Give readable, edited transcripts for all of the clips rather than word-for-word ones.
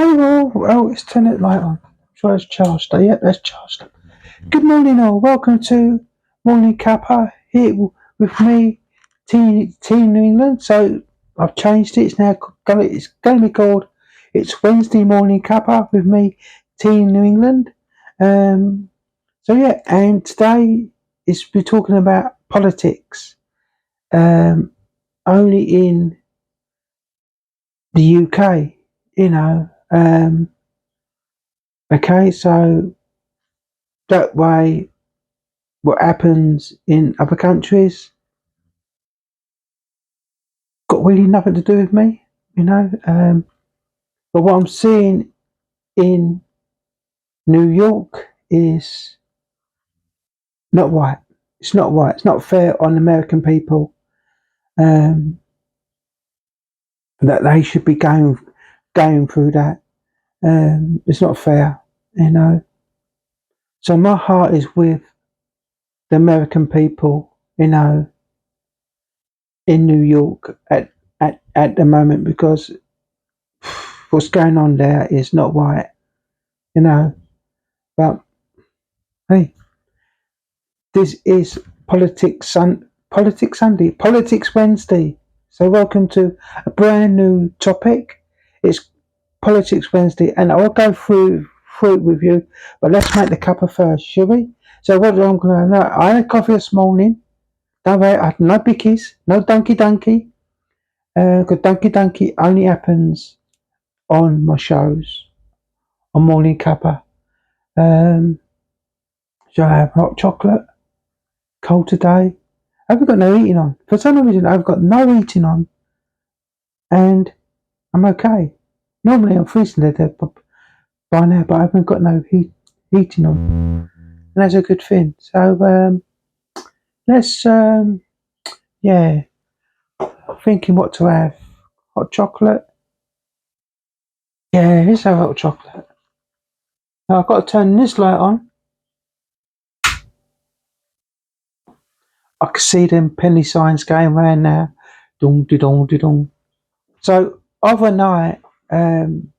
Oh, it's turn it light on. Sure, it's charged. Yep, that's charged. Good morning, all. Welcome to Morning Cuppa here with me, Team New England. So I've changed it. It's going to be called. It's Wednesday Morning Cuppa with me, Team New England. Um. So yeah, and today we're talking about politics. Um. Only in the UK, you know. Okay, so that way what happens in other countries got really nothing to do with me, you know. But what I'm seeing in New York is not right. It's not right. It's not fair on American people um, that they should be going through that. It's not fair, you know. So my heart is with the American people, you know, in New York at the moment because what's going on there is not right, you know. But hey, this is Politics Sunday, Politics Wednesday. So welcome to a brand new topic. It's Politics Wednesday, and I'll go through it with you. But let's make the cuppa first, shall we? So what I'm going to I had coffee this morning. Don't worry, I had no bickies, no donkey. Because donkey only happens on my shows on Morning Cuppa. Um, so I have hot chocolate, cold today. I haven't got no eating on. For some reason, I've got no eating on, and I'm okay. Normally, I'm freezing to death by now, but I haven't got no heating on, and that's a good thing. So let's yeah, thinking what to have. Hot chocolate. Yeah, let's have hot chocolate. Now I've got to turn this light on. I can see them penny signs going round now. Dong de dong de dong. So overnight, when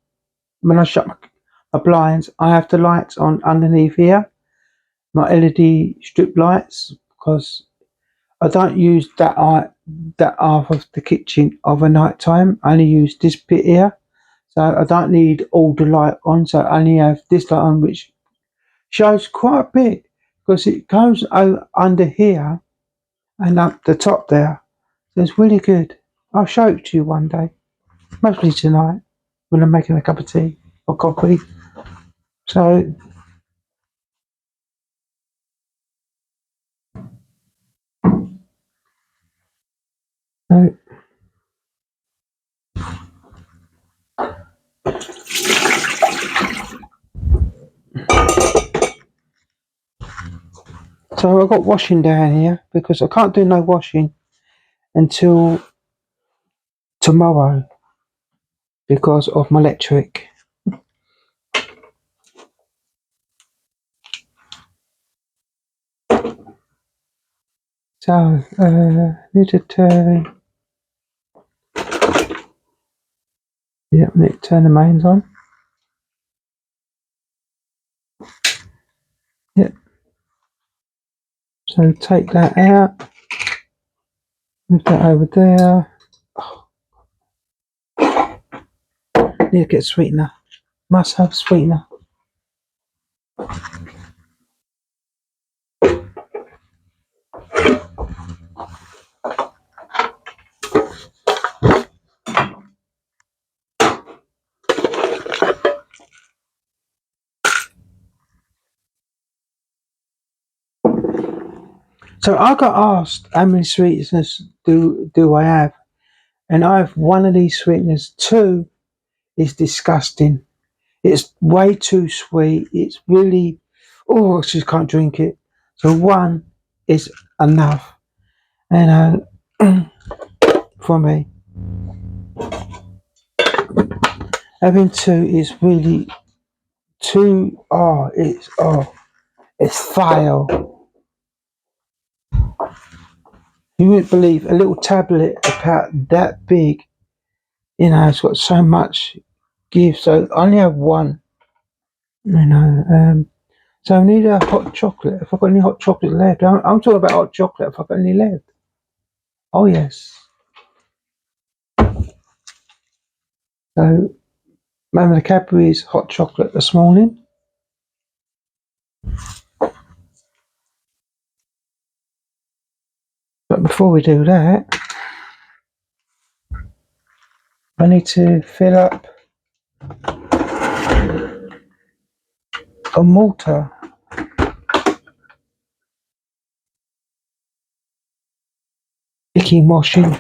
I shut my blinds, I have the lights on underneath here, my LED strip lights, because I don't use that half of the kitchen overnight time. I only use this bit here, so I don't need all the light on. So I only have this light on, which shows quite a bit because it goes under here and up the top there. So it's really good. I'll show it to you one day, mostly tonight when I'm making a cup of tea or coffee. So uh, So I've got washing down here because I can't do no washing until tomorrow because of my electric. So need to turn. Yeah, need to turn the mains on. Yeah. So take that out. Move that over there. Need to get sweetener. Must have sweetener. So I got asked how many sweeteners do I have, and I have one of these sweeteners. Two is disgusting. It's way too sweet. It's really, I just can't drink it. So one is enough, and for me, having two is really too. It's foul. You wouldn't believe a little tablet about that big. You know, it's got so much. give, so I only have one. So I need a hot chocolate. If I've got any hot chocolate left, I'm talking about hot chocolate. If I've got any left, oh yes. So, remember the Cadbury's hot chocolate this morning. But before we do that, I need to fill up a mortar. Icky moshing.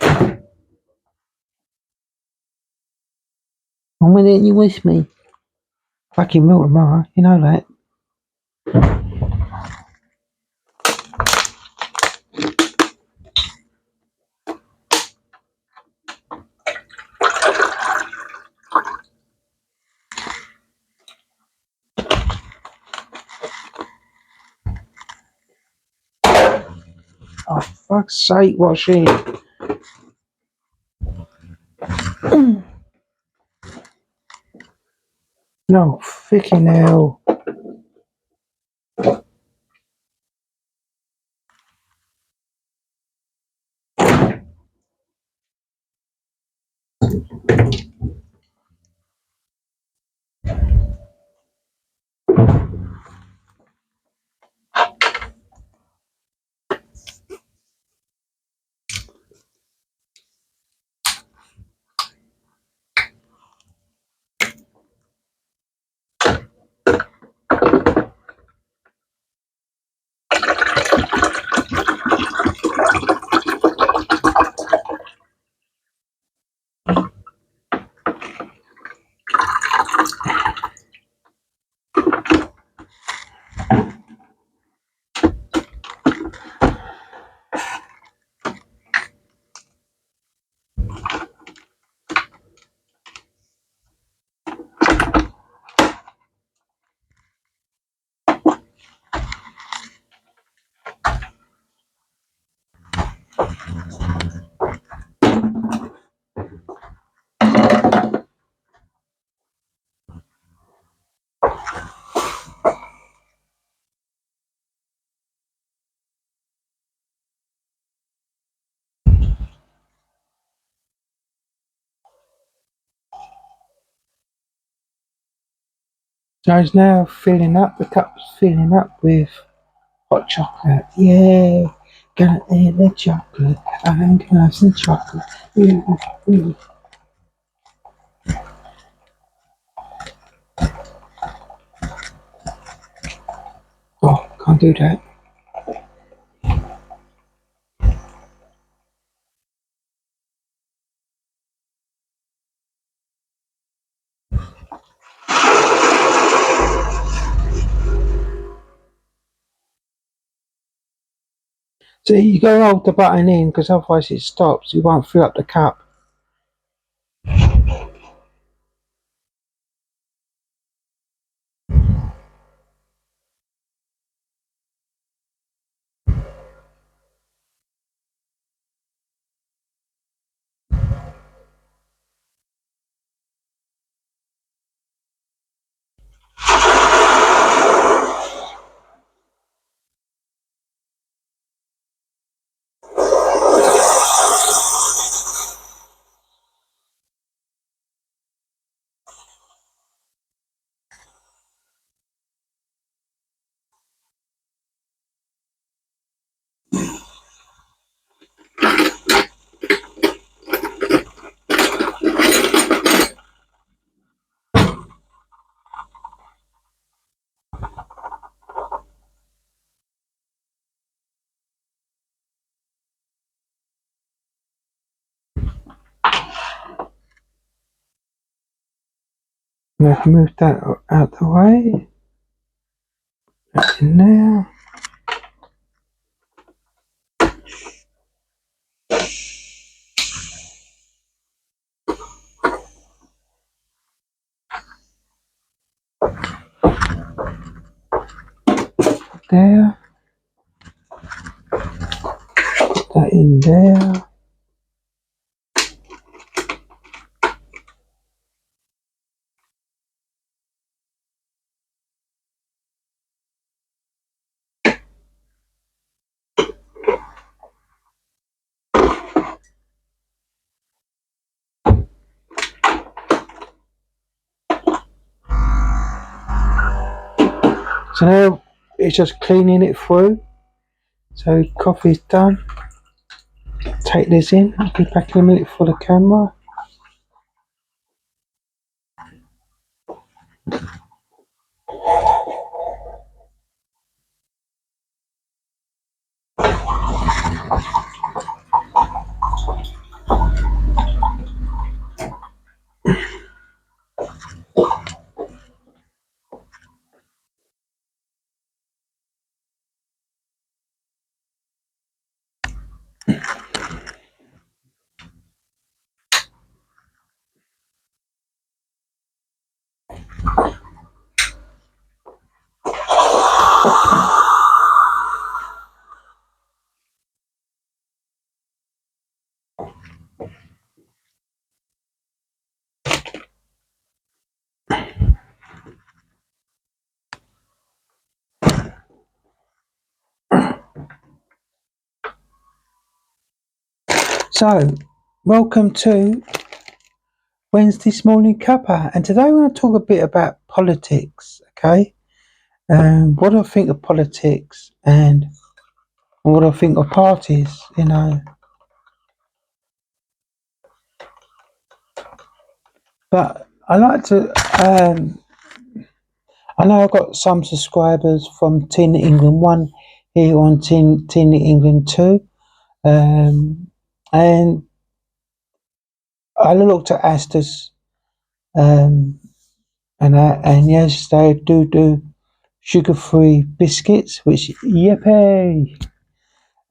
And when didn't you wish me? Fucking milk tomorrow, you know that. Oh, fuck's sake, washing. No, freaking hell. So it's now filling up, the cup's filling up with hot chocolate. Yeah, gonna eat the chocolate. I'm gonna have some chocolate. Mm. Oh, can't do that. So you gotta hold the button in because otherwise it stops. You won't fill up the cup. Let's move that out the way. That's in there. There. Put that in there. So now it's just cleaning it through. So coffee's done. Take this in. I'll be back in a minute for the camera. So, welcome to Wednesday's morning cuppa, and today we're going to talk a bit about politics. Okay, what do I think of politics, and what do I think of parties? But I like to. I know I've got some subscribers from Teen England One here on Teen England Two, and I looked at Asda's, um, and yes, they do sugar-free biscuits, which yippee!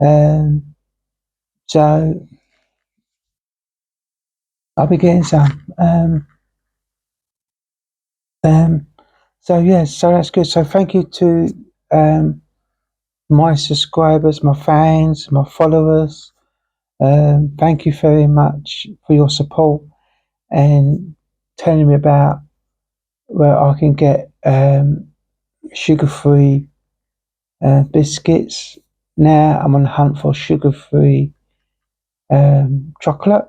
Um, so I'll be getting some. Um, so yes, so that's good. So thank you to my subscribers, my fans, my followers. Thank you very much for your support and telling me about where I can get sugar-free biscuits. Now I'm on the hunt for sugar-free chocolate.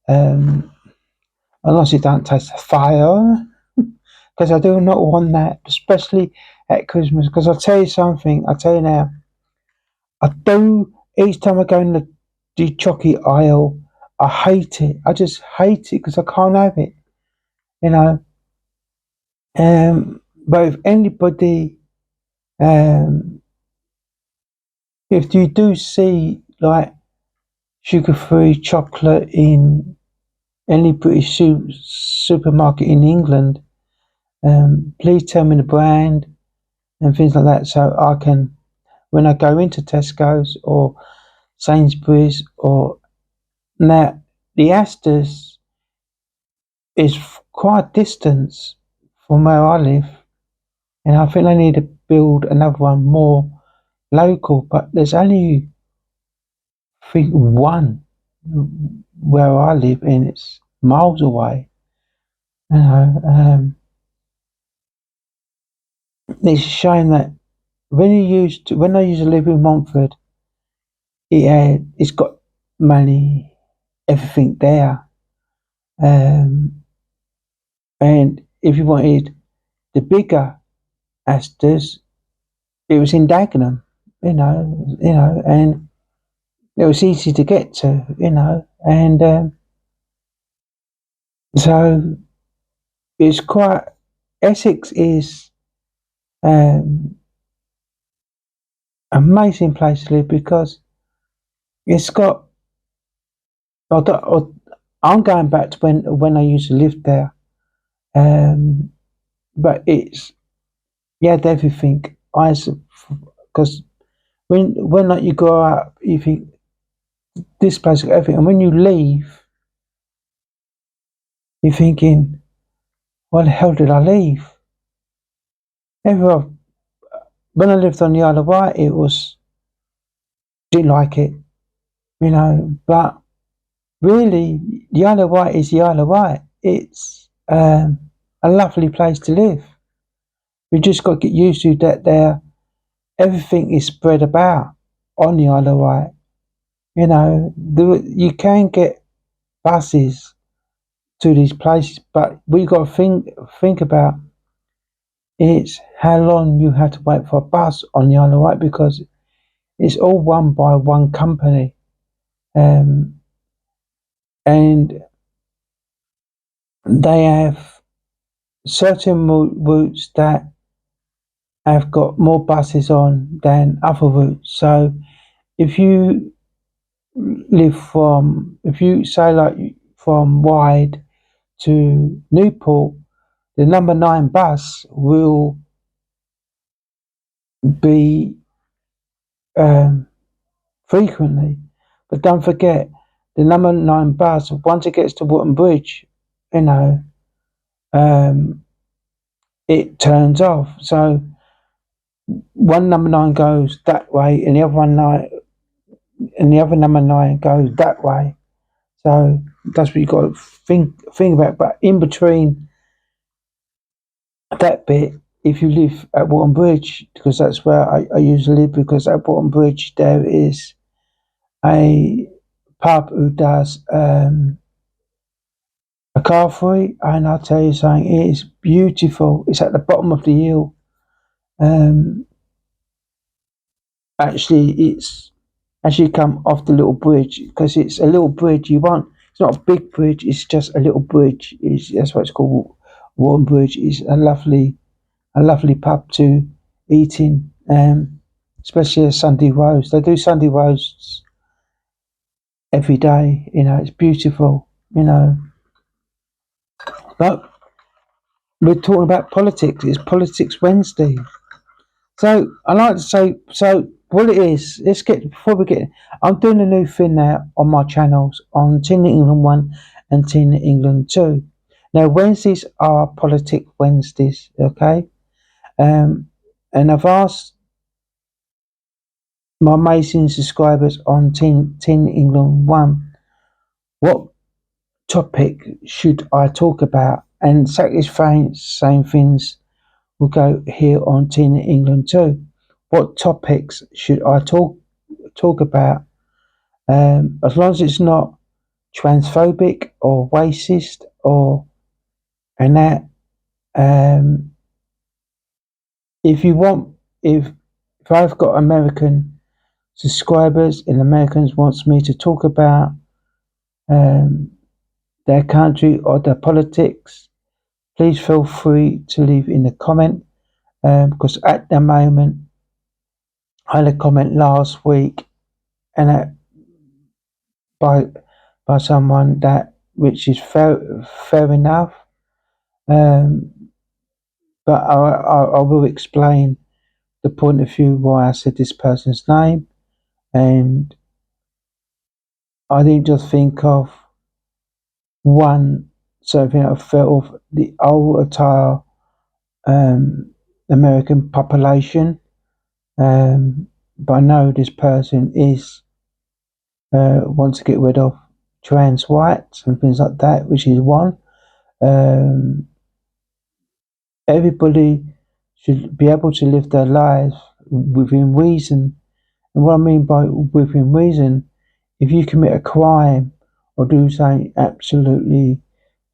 Unless it don't taste fire, because I do not want that, especially at Christmas. Because I'll tell you something, I'll tell you now, I do, each time I go in the chocolate aisle, I hate it. I just hate it because I can't have it, you know. But if anybody, um, if you do see like sugar-free chocolate in any British supermarket in England, please tell me the brand and things like that, so I can, when I go into Tesco's or Sainsbury's or now the Asda's is quite a distance from where I live, and I think they need to build another one more local. But there's only I think one where I live, and it's miles away. You know, it's a shame that when I used to live in Montford, it's got money, everything there. And if you wanted the bigger Astas, it was in Dagenham, and it was easy to get to, and so it's quite. Essex is um, amazing place to live because it's got. I don't- I'm going back to when I used to live there, but it's you had everything. Because when like you grow up, you think this place got everything, and when you leave, you're thinking, why the hell did I leave? Everywhere when I lived on the Isle of Wight, it was didn't like it, But really, the Isle of Wight is the Isle of Wight. It's a lovely place to live. We just got to get used to that. There, everything is spread about on the Isle of Wight. You can get buses to these places, but we got to think about it's how long you have to wait for a bus on the Isle of Wight, because it's all run by one company, um, and they have certain routes that have got more buses on than other routes. So if you if you say like from Wide to Newport, the number 9 bus will be um, frequently. But don't forget, the number 9 bus, once it gets to Wotton Bridge, you know, um, it turns off. So one number 9 goes that way, and the other number 9 goes that way. So that's what you got to think about. But in between that bit, if you live at Wotton Bridge, because that's where I usually live, because at Wotton Bridge there is a pub who does a car free, and I'll tell you something, it is beautiful. It's at the bottom of the hill. Um, actually, it's as you come off the little bridge, because it's a little bridge. It's not a big bridge. It's just a little bridge. That's what it's called. Warren Bridge is a lovely pub to eat in, especially a Sunday roast. They do Sunday roasts every day. You know, it's beautiful. You know, but we're talking about politics. It's Politics Wednesday. So I like to say, so what it is, let's get, before we get, I'm doing a new thing now on my channels, on Teen England 1 and Teen England 2. Now Wednesdays are Politic Wednesdays, okay? And I've asked my amazing subscribers on Teen England 1, what topic should I talk about? And exactly the same things will go here on Teen England 2. What topics should I talk about? As long as it's not transphobic or racist or and that. Um, if you want, if I've got American subscribers and Americans wants me to talk about their country or their politics, please feel free to leave in the comment. Because at the moment, I had a comment last week, and that by someone that which is fair enough. Um, but I will explain the point of view why I said this person's name, and I didn't just think of one something I felt of the whole entire American population. But I know this person is wants to get rid of trans whites and things like that, which is one. Um, Everybody should be able to live their lives within reason. And what I mean by within reason, if you commit a crime or do something absolutely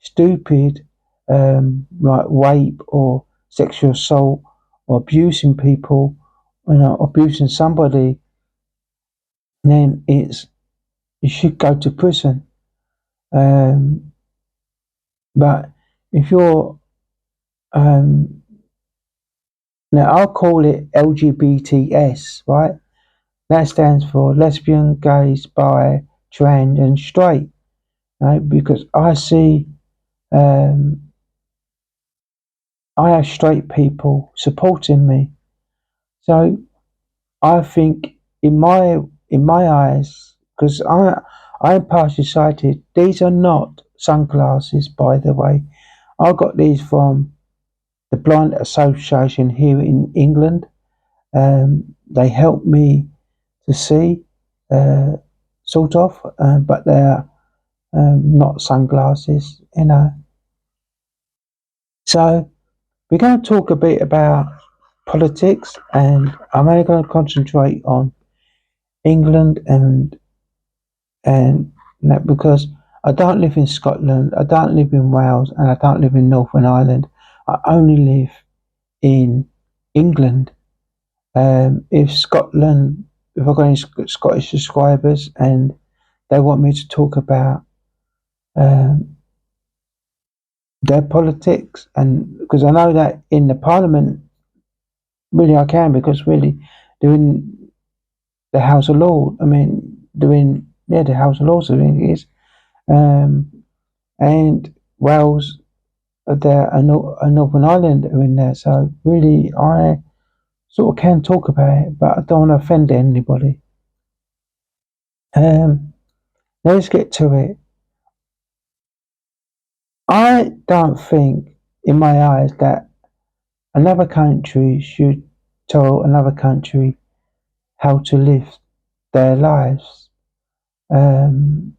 stupid, like rape or sexual assault or abusing people, abusing somebody, then you should go to prison. But if you're now I'll call it LGBTS, right? That stands for lesbian, gays, bi, trans, and straight. Right? Because um, I have straight people supporting me. So I think in my eyes, because I'm partially sighted. These are not sunglasses, by the way. I got these from the Blind Association here in England. They help me to see, sort of, but they're not sunglasses, you know. So we're going to talk a bit about politics, and I'm only going to concentrate on England and that, because I don't live in Scotland, I don't live in Wales, and I don't live in Northern Ireland. I only live in England. If I've got any Scottish subscribers and they want me to talk about um, their politics, and because I know that in the Parliament, really I can, because really doing the House of Lords, doing the House of Lords, I think it is, and Wales are there, and Northern Ireland are in there. So really, I sort of can talk about it, but I don't want to offend anybody. Let's get to it. I don't think, in my eyes, that another country should tell another country how to live their lives. And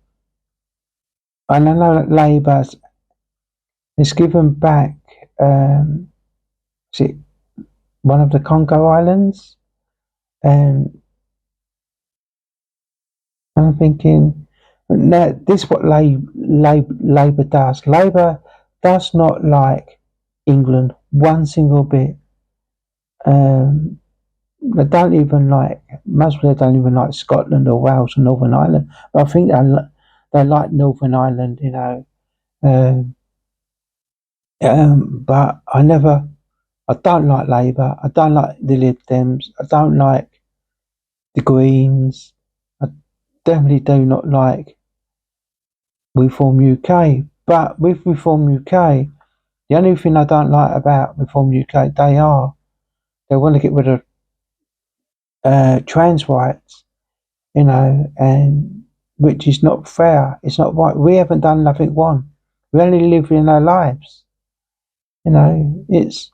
I know that Labour has given back, is it one of the Congo Islands? And I'm thinking, now, this is what Labour does. Labour does not like England one single bit. Um, they don't even like, most of them don't even like Scotland or Wales or Northern Ireland. But I think they like Northern Ireland, you know. Um, but I don't like Labour. I don't like the Lib Dems. I don't like the Greens. I definitely do not like Reform UK. But with Reform UK, the only thing I don't like about Reform UK, they want to get rid of trans rights, you know, and which is not fair. It's not right. We haven't done nothing wrong. We only live in our lives. You know, it's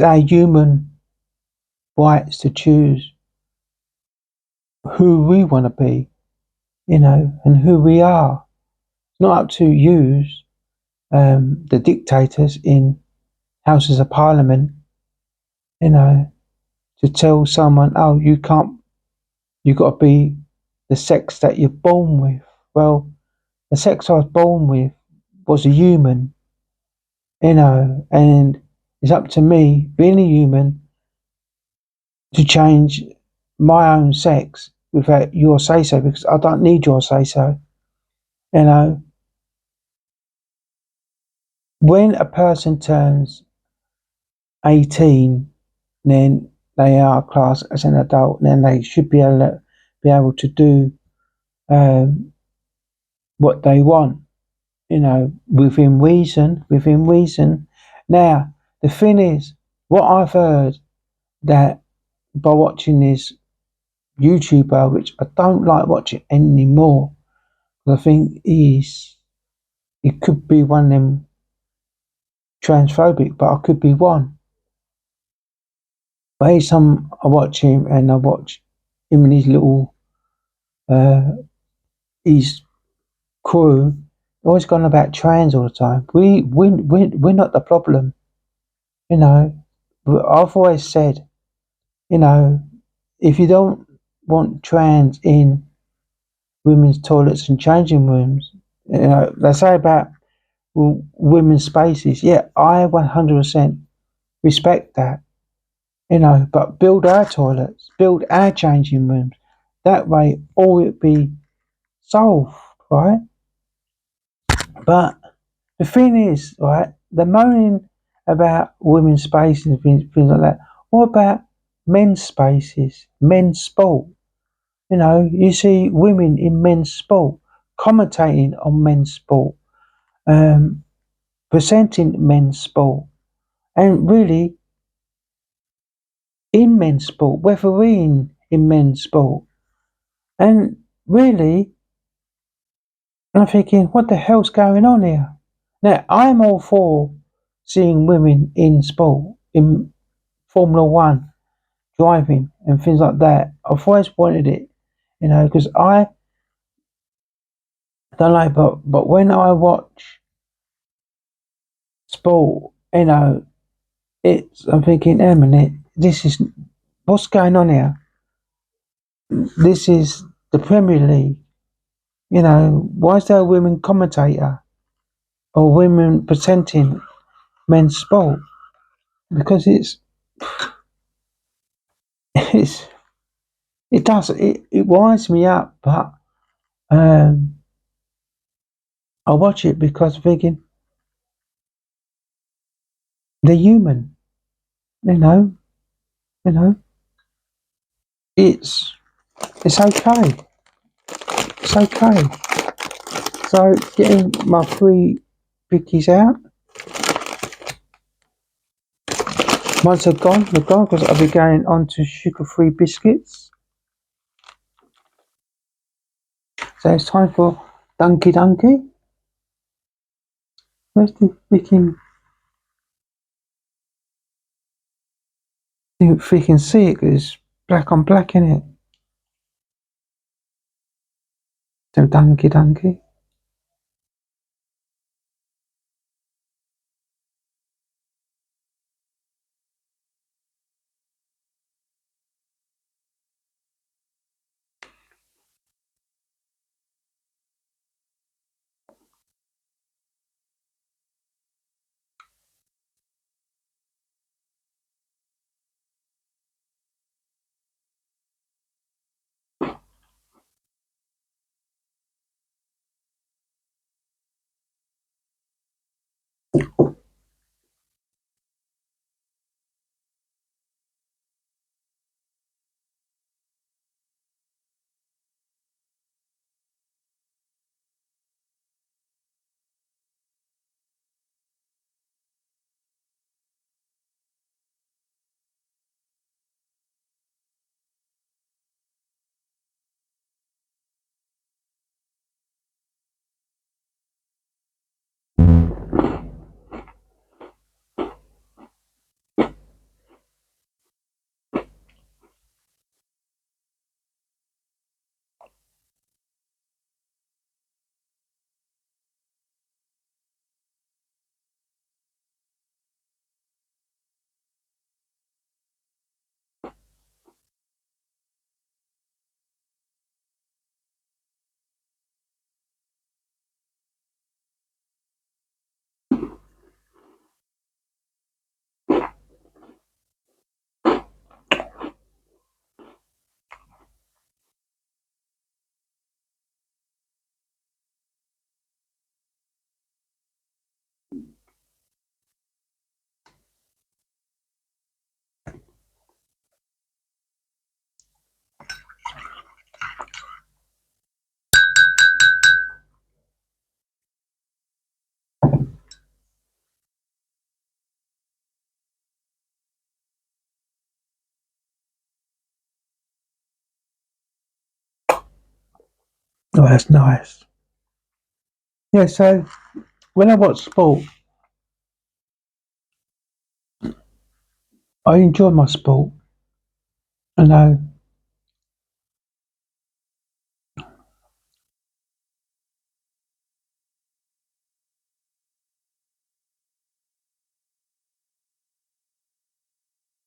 our human rights to choose who we want to be, you know, and who we are. It's not up to use the dictators in houses of parliament, you know, to tell someone, oh, you got to be the sex that you're born with. Well, the sex I was born with was a human, you know, and it's up to me, being a human, to change my own sex without your say so, because I don't need your say so. You know, when a person turns 18, then they are classed as an adult, and then they should be able to do um, what they want, you know, within reason. Within reason. Now, the thing is, what I've heard that by watching this YouTuber, which I don't like watching anymore, I think it could be one of them transphobic, but I could be one. But each time I watch him, and I watch him and his little uh, his crew, always gone about trans all the time. We're not the problem, you know. I've always said, you know, if you don't want trans in women's toilets and changing rooms, you know, they say about women's spaces. Yeah, I 100% respect that, you know, but build our toilets, build our changing rooms. That way, all would be solved, right? But the thing is, right, the moaning about women's spaces and things like that. What about men's spaces, men's sport? You know, you see women in men's sport, commentating on men's sport, um, presenting men's sport, and really in men's sport, refereeing in men's sport. And really, I'm thinking, what the hell's going on here? Now, I'm all for seeing women in sport, in Formula One, driving, and things like that. I've always wanted it, you know, because I don't like, but when I watch sport, you know, I'm thinking, a minute, what's going on here? This is the Premier League, you know, why is there a women commentator or women presenting? men's sport because it's it winds me up, but um, I watch it because I'm thinking they're human, you know, you know. It's it's okay, it's okay. So getting my three bickies out. Once they're gone because I'll be going on to sugar-free biscuits. So it's time for Dunky Dunky. Where's the freaking? If we can see it, it's black on black in it. So Dunky Dunky. Oh, that's nice. Yeah. So when I watch sport, I enjoy my sport. I know,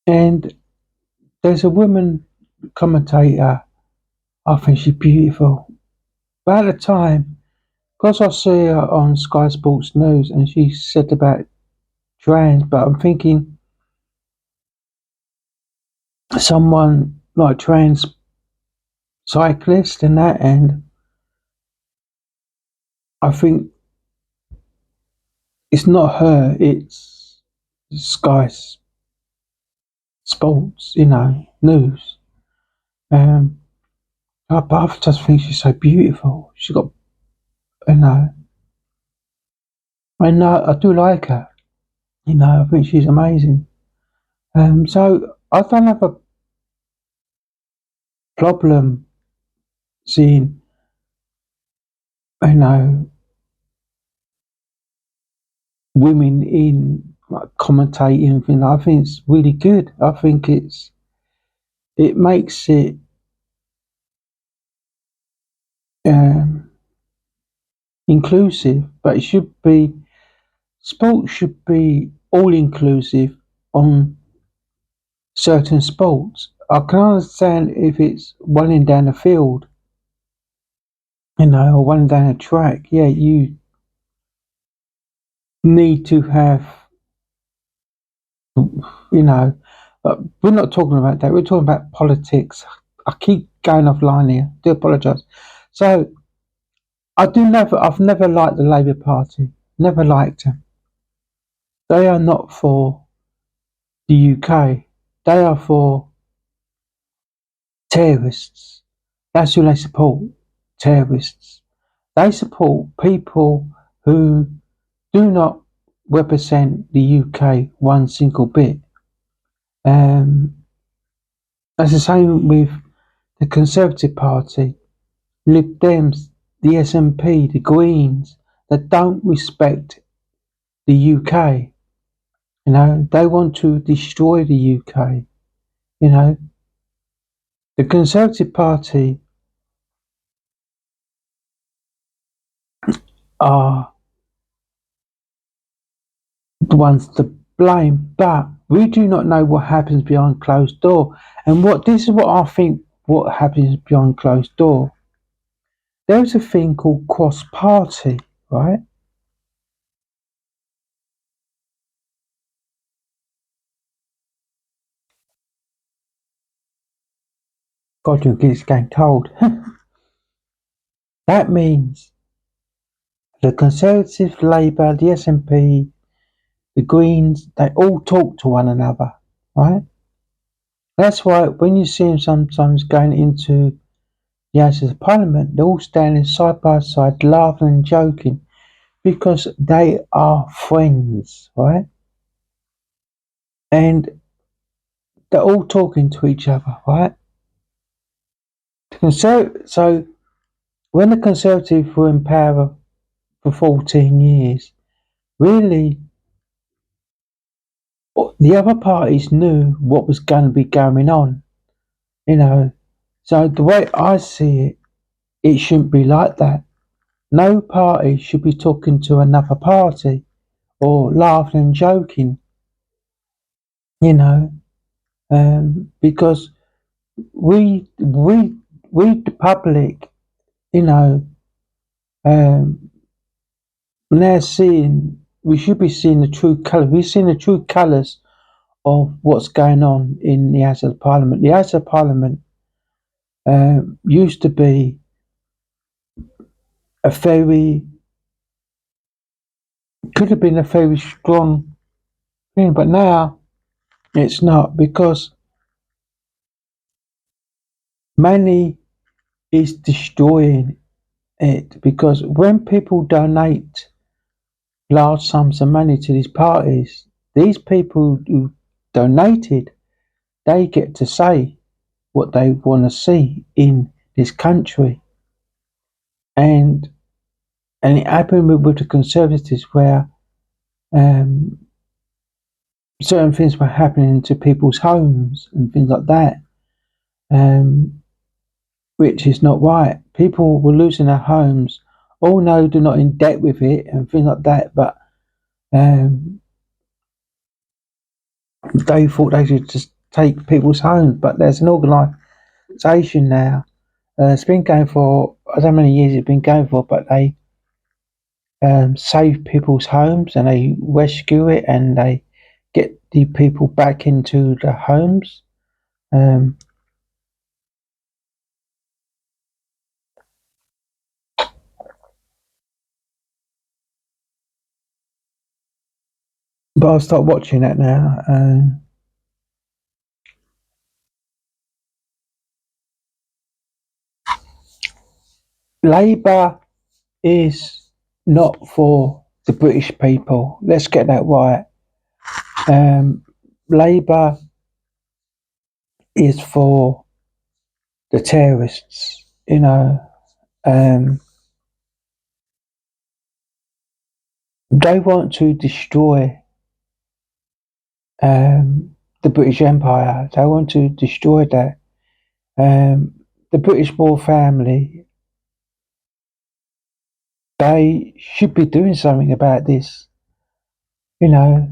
and there's a woman commentator. I think she's beautiful. But at the time, because I see her on Sky Sports News, and she said about trans, but I'm thinking someone like trans cyclist and that, and I think it's not her, it's Sky Sports, news. Um, but I just think she's so beautiful. She got, you know, and I do like her. I think she's amazing. So I don't have a problem seeing, you know, women in like commentating. I think it's really good. I think it makes it um, inclusive, but it should be sports should be all inclusive on certain sports. I can understand if it's running down the field, or running down a track. Yeah, you need to have You know, but we're not talking about that. We're talking about politics. I keep going offline here. Do apologise. So I've never liked the Labour Party. Never liked them. They are not for the UK. They are for terrorists. That's who they support. Terrorists. They support people who do not represent the UK one single bit. Um, that's the same with the Conservative Party, Lib Dems, the SNP, the Greens, that don't respect the UK. You know, they want to destroy the UK. You know, the Conservative Party are the ones to blame, but we do not know what happens behind closed door. And what this is what I think what happens behind closed door. There's a thing called cross party, right? God, it's getting cold. That means the Conservative, Labour, the SNP, the Greens, they all talk to one another, right? That's why when you see them sometimes going into the Houses of Parliament, they're all standing side by side, laughing and joking because they are friends, right? And they're all talking to each other, right? So when the Conservatives were in power for 14 years, really, the other parties knew what was going to be going on, you know. So the way I see it, it shouldn't be like that. No party should be talking to another party or laughing and joking, you know, because we, we, we, the public, you know, um, now we should be seeing the true colour. We're seeing the true colours of what's going on in the House of Parliament. The House of Parliament used to be a very, could have been a very strong thing, but now it's not because money is destroying it. Because when people donate large sums of money to these parties, these people who donated, they get to say what they want to see in this country. And it happened with the Conservatives where um, certain things were happening to people's homes and things like that, which is not right. People were losing their homes. Oh no, they're not in debt with it and things like that, but um, they thought they should just take people's homes. But there's an organisation now. It's been going for I don't know how many years it's been going for, but they save people's homes and they rescue it and they get the people back into the homes. Um, but I'll start watching that now. Labour is not for the British people. Let's get that right. Um, Labour is for the terrorists. You know, um, they want to destroy the British Empire. They want to destroy that. Um, the British royal family, they should be doing something about this. You know,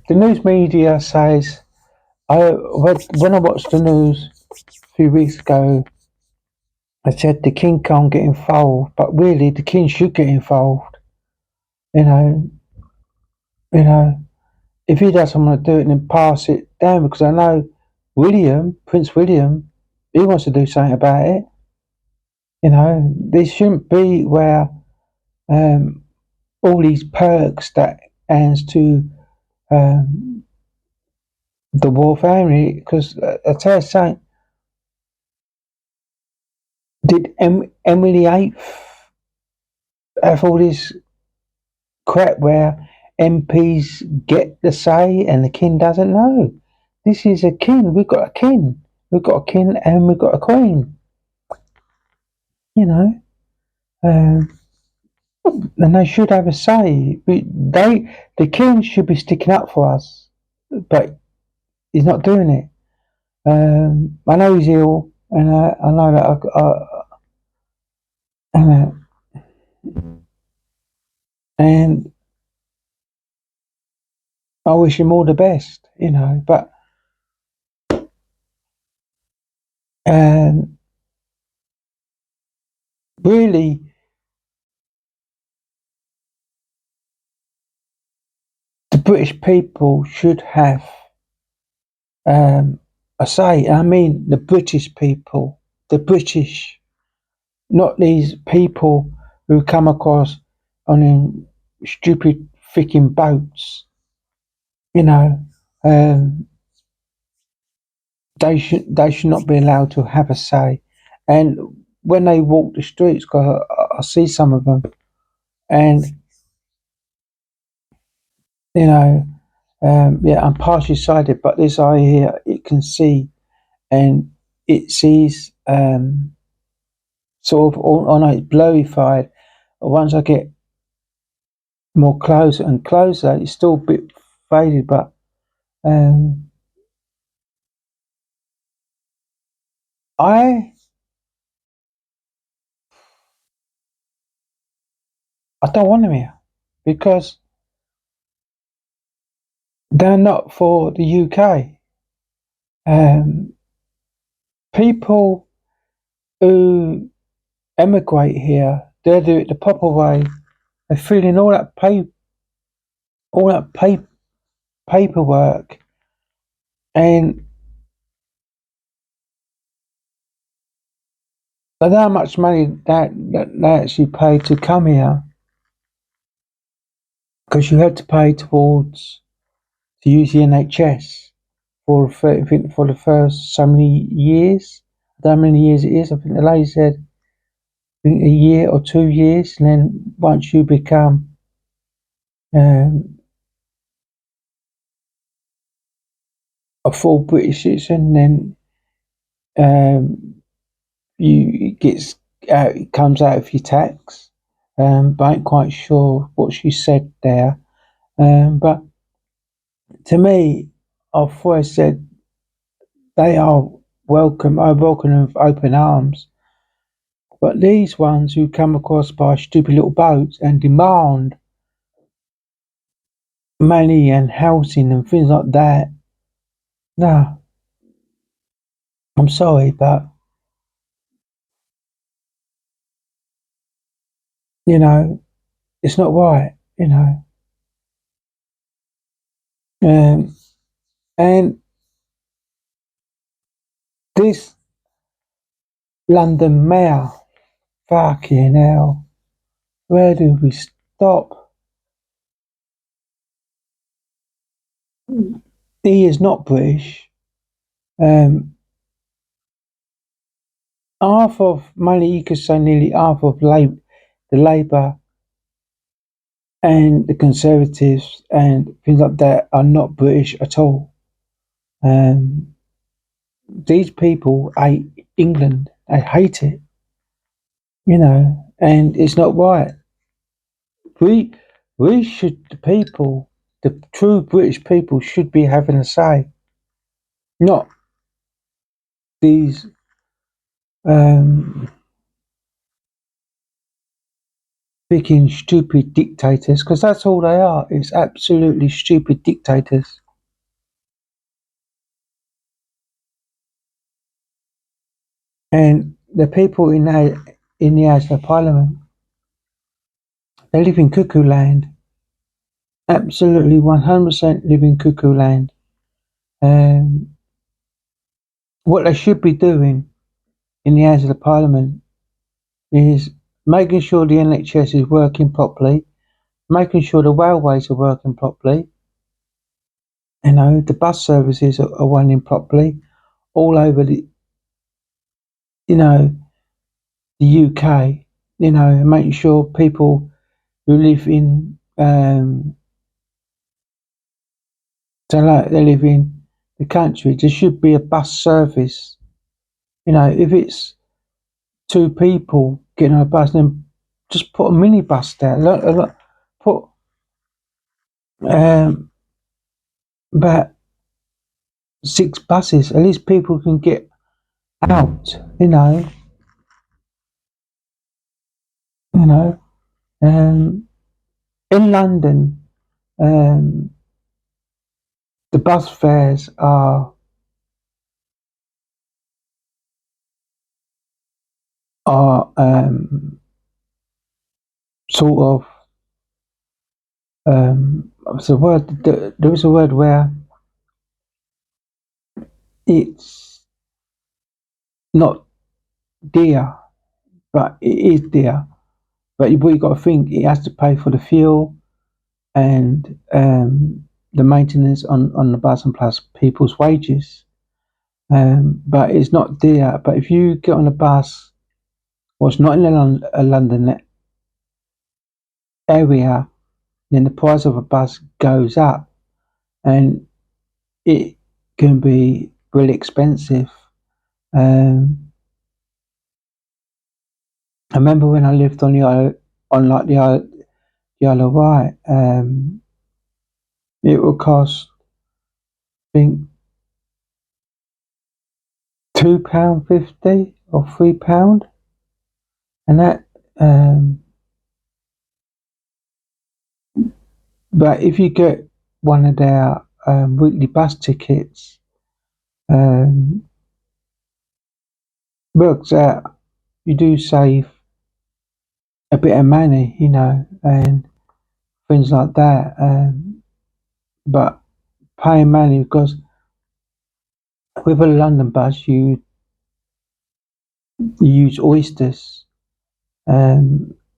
the news media says when I watched the news a few weeks ago, I said the king can't get involved, but really the king should get involved. You know, you know, if he doesn't want to do it, then pass it down because I know Prince William, he wants to do something about it. There shouldn't be where um, all these perks that hands to um, the royal family. Because I tell you something, did Emily VIII have all this crap where MPs get the say and the king doesn't know? This is a king. We've got a king. We've got a king and we've got a queen. You know. Um, and they should have a say. The king should be sticking up for us, but he's not doing it. I know he's ill, and I know that. Uh, and I wish him all the best, But um, really, the British people should have a say. I mean, the British people, the British, not these people who come across on them stupid freaking boats. You know, um, they should not be allowed to have a say. And when they walk the streets, cause I see some of them, and you know, yeah, I'm partially sighted, but this eye here it can see, and it sees sort of all on it's blurrified. Once I get more closer and closer, it's still a bit faded, but um, I I don't want them here because they're not for the UK. Um, People who emigrate here, they do it the proper way. They fill in all that paperwork, and they know how much money that they actually pay to come here because you had to pay towards to use the NHS for the first so many years. I don't know how many years it is. I think the lady said I think a year or 2 years, and then once you become um, a full British citizen, then um, you it gets out, it comes out of your tax. But I ain't quite sure what she said there. But to me, I've always said they are welcome. I welcome them with open arms. But these ones who come across by stupid little boats and demand money and housing and things like that, no, I'm sorry, but you know, it's not right. Um, and this London mayor, fucking hell, where do we stop? He is not British. Um, half of money, you could say nearly half of the Labour and the Conservatives and things like that are not British at all. Um, these people hate England. They hate it, and it's not right. We we should the true British people should be having a say, not these um, freaking stupid dictators, because that's all they are. It's absolutely stupid dictators. And the people in the House of Parliament, they live in cuckoo land. absolutely 100% live in cuckoo land. Um, what they should be doing in the House of the Parliament is making sure the NHS is working properly, making sure the railways are working properly, the bus services are running properly all over you know, the UK, making sure people who live in, so like they live in the country, there should be a bus service. If it's two people getting on a bus, then just put a minibus there. Put um, about six buses. At least people can get out. You know. In London, um, the bus fares are sort of what's the word? There is a word where it's not dear, but it is dear. But you got to think it has to pay for the fuel and the maintenance on the bus and plus people's wages. But it's not dear. But if you get on a bus, well, it's not in a London area, then the price of a bus goes up, and it can be really expensive. Um, I remember when I lived on like the Isle of Wight, it would cost, I think, £2.50 or £3, and that. But if you get one of their weekly bus tickets, um, works out you do save a bit of money, and things like that. But paying money because with a London bus, you use oysters,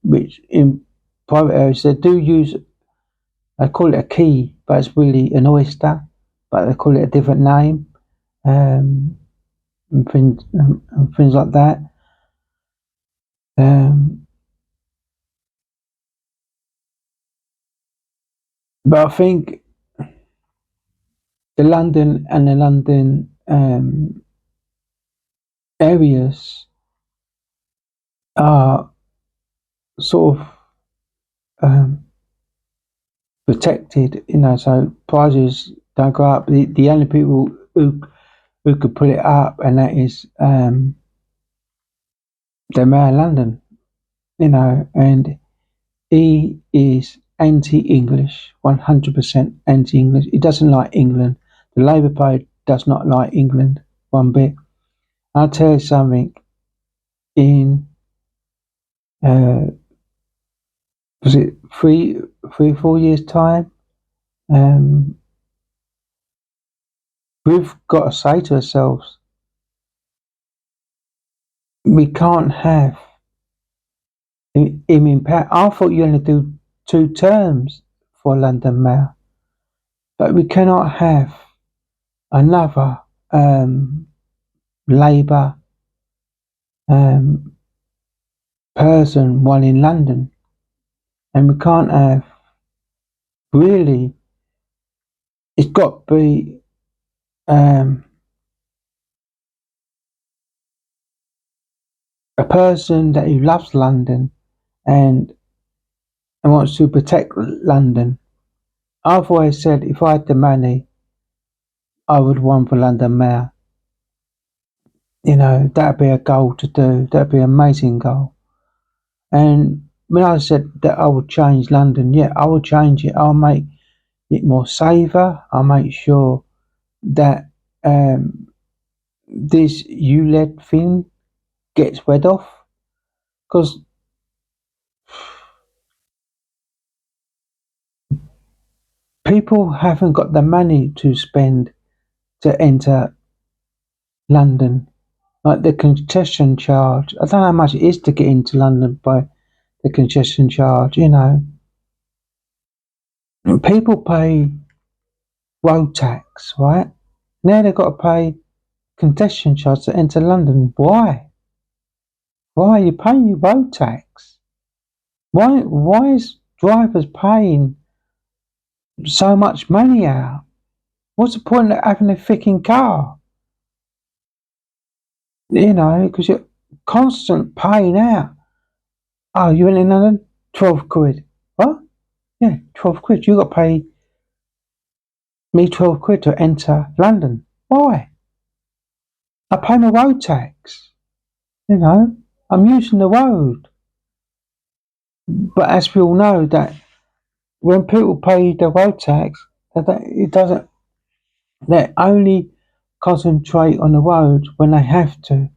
which in private areas they do use. They call it a key, but it's really an oyster, but they call it a different name, and things like that. Um, but I think the London areas are sort of protected, so prices don't go up. The only people who could put it up, and that is the Mayor of London, and he is anti-English, 100% anti-English. He doesn't like England. The Labour Party does not like England one bit. I'll tell you something. In uh, was it 4 years time? Um, we've got to say to ourselves, we can't have him in power. I thought you were going to do 2 terms for London Mayor, but we cannot have another Labour um, person, one in London, and we can't have really. It's got to be um, a person that who loves London and wants to protect London. I've always said if I had the money, I would run for London Mayor. That'd be a goal to do. That'd be an amazing goal. And when I said that I would change London, yeah, I will change it. I'll make it more safer. I'll make sure that this ULED thing gets read off. Because people haven't got the money to spend to enter London. Like the congestion charge, I don't know how much it is to get into London by the congestion charge, you know. And people pay road tax, right? Now they've got to pay congestion charge to enter London. Why? Why are you paying your road tax? Why is drivers paying so much money out? What's the point of having a freaking car? You know, because you're constant paying out. Oh, you went in London? 12 quid. What? Yeah, 12 quid. You got to pay me 12 quid to enter London. Why? I pay my road tax. You know, I'm using the road. But as we all know, that when people pay the road tax, it doesn't. They only concentrate on the roads when they have to.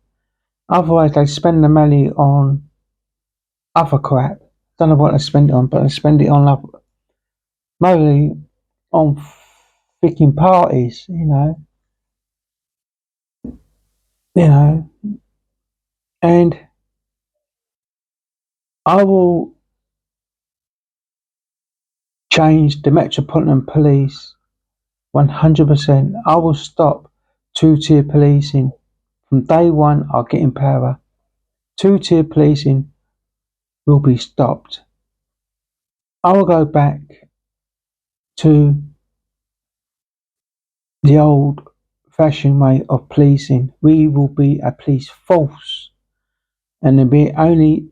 Otherwise, they spend the money on other crap. Don't know what they spend it on, but they spend it on mostly on freaking parties. You know, and I will change the Metropolitan Police 100%. I will stop two-tier policing. From day one, I'll get in power. Two-tier policing will be stopped. I will go back to the old-fashioned way of policing. We will be a police force, and there'll be only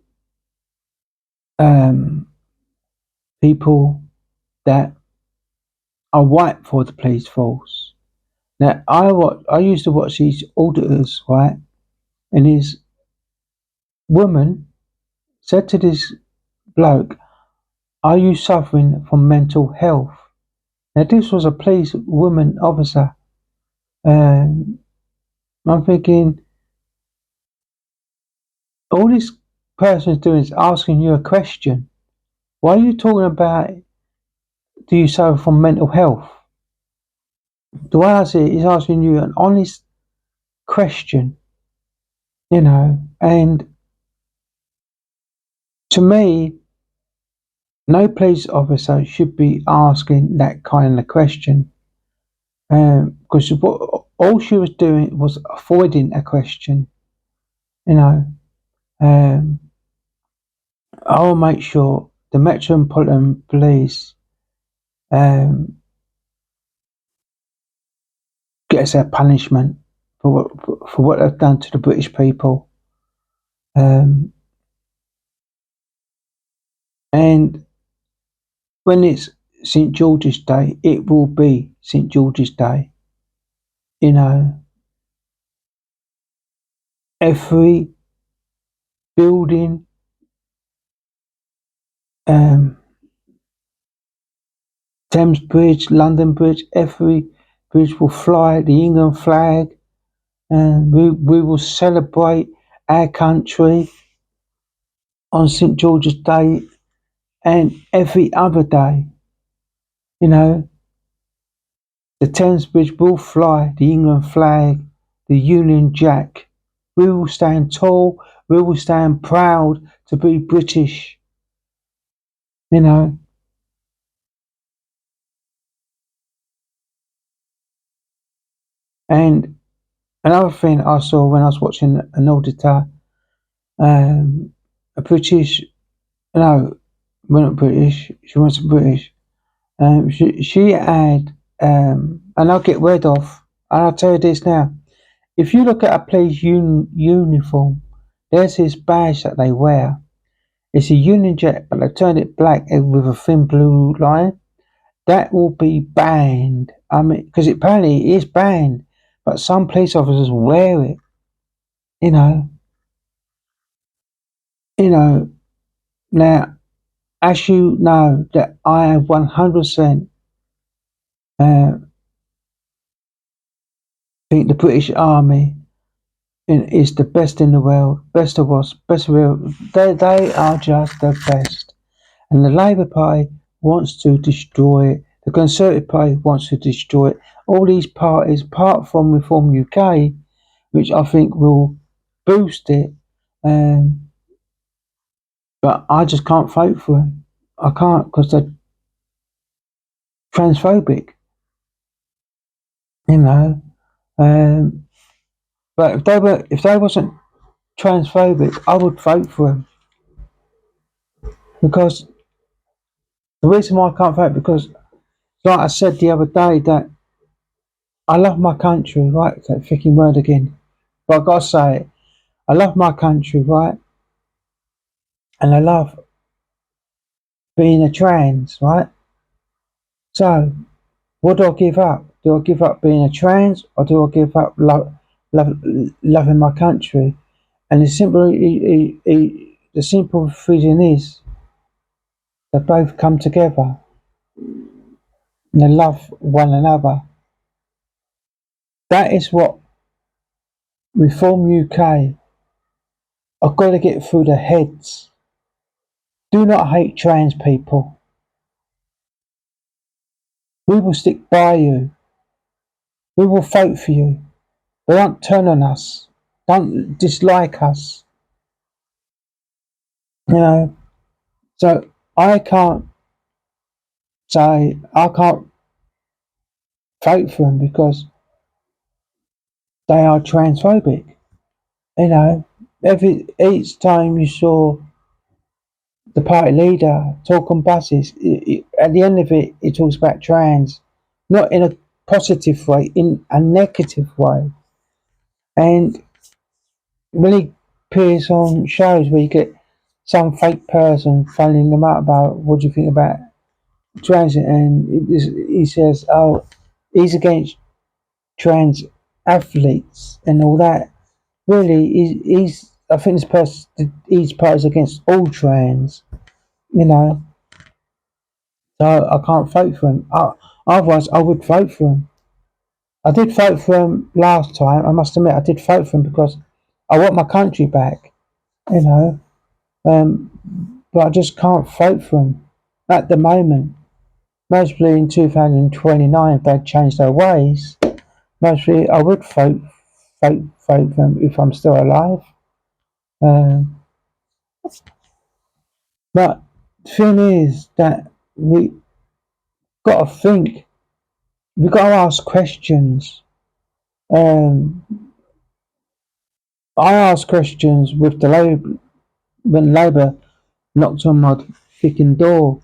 people that are white for the police force. Now, I used to watch these auditors, right? And his woman said to this bloke, "Are you suffering from mental health?" Now, this was a police woman officer. And I'm thinking, all this person is doing is asking you a question. Why are you talking about, do you suffer from mental health? The way I see it, he's asking you an honest question, and to me, no police officer should be asking that kind of question, because all she was doing was avoiding a question. Um, I will make sure the Metropolitan Police gets their punishment for what they've done to the British people. And when it's St George's Day, it will be St George's Day. Every building, Thames Bridge, London Bridge, every bridge will fly the England flag, and we will celebrate our country on St George's Day and every other day. The Thames Bridge will fly the England flag, the Union Jack. We will stand tall, we will stand proud to be British. And another thing I saw when I was watching an auditor, a British, no, we're not British, she wasn't British. She had, and I'll get rid of, and I'll tell you this now. If you look at a police uniform, there's this badge that they wear. It's a Union Jack, but they turned it black with a thin blue line. That will be banned. I mean, because apparently it is banned, but some police officers wear it. You know, Now, as you know, that I have 100% think the British Army is the best in the world, best of us, best of the world. They are just the best. And the Labour Party wants to destroy The Conservative Party wants to destroy it. All these parties, apart from Reform UK, which I think will boost it, but I just can't vote for them. I can't because they're transphobic, you know. Um, but if they wasn't transphobic, I would vote for them because the reason why I can't vote because, like I said the other day, that I love my country, right? That freaking word again, but I gotta say it. I love my country, right? And I love being a trans, right? So, what do I give up? Do I give up being a trans, or do I give up loving my country? And the simple reason is they both come together and they love one another. That is what Reform UK are got to get through their heads. Do not hate trans people. We will stick by you. We will vote for you. But don't turn on us. Don't dislike us. You know. So I can't I can't vote for them because they are transphobic. You know, each time you saw the party leader talk on buses, at the end of it, he talks about trans, not in a positive way, in a negative way. And when he appears on shows where you get some fake person phoning them up about what do you think about trans, and he says, "Oh, he's against trans athletes and all that." Really, he's I think this person, each party's against all trans, you know. So I can't vote for him. Otherwise, I would vote for him. I did vote for him last time. I must admit, I did vote for him because I want my country back, you know. But I just can't vote for him at the moment. Mostly in 2029, if they changed their ways, mostly I would vote for them if I'm still alive. Um, but the thing is that we got to think. We got to ask questions. Um, I asked questions with the Labour when Labour knocked on my freaking door.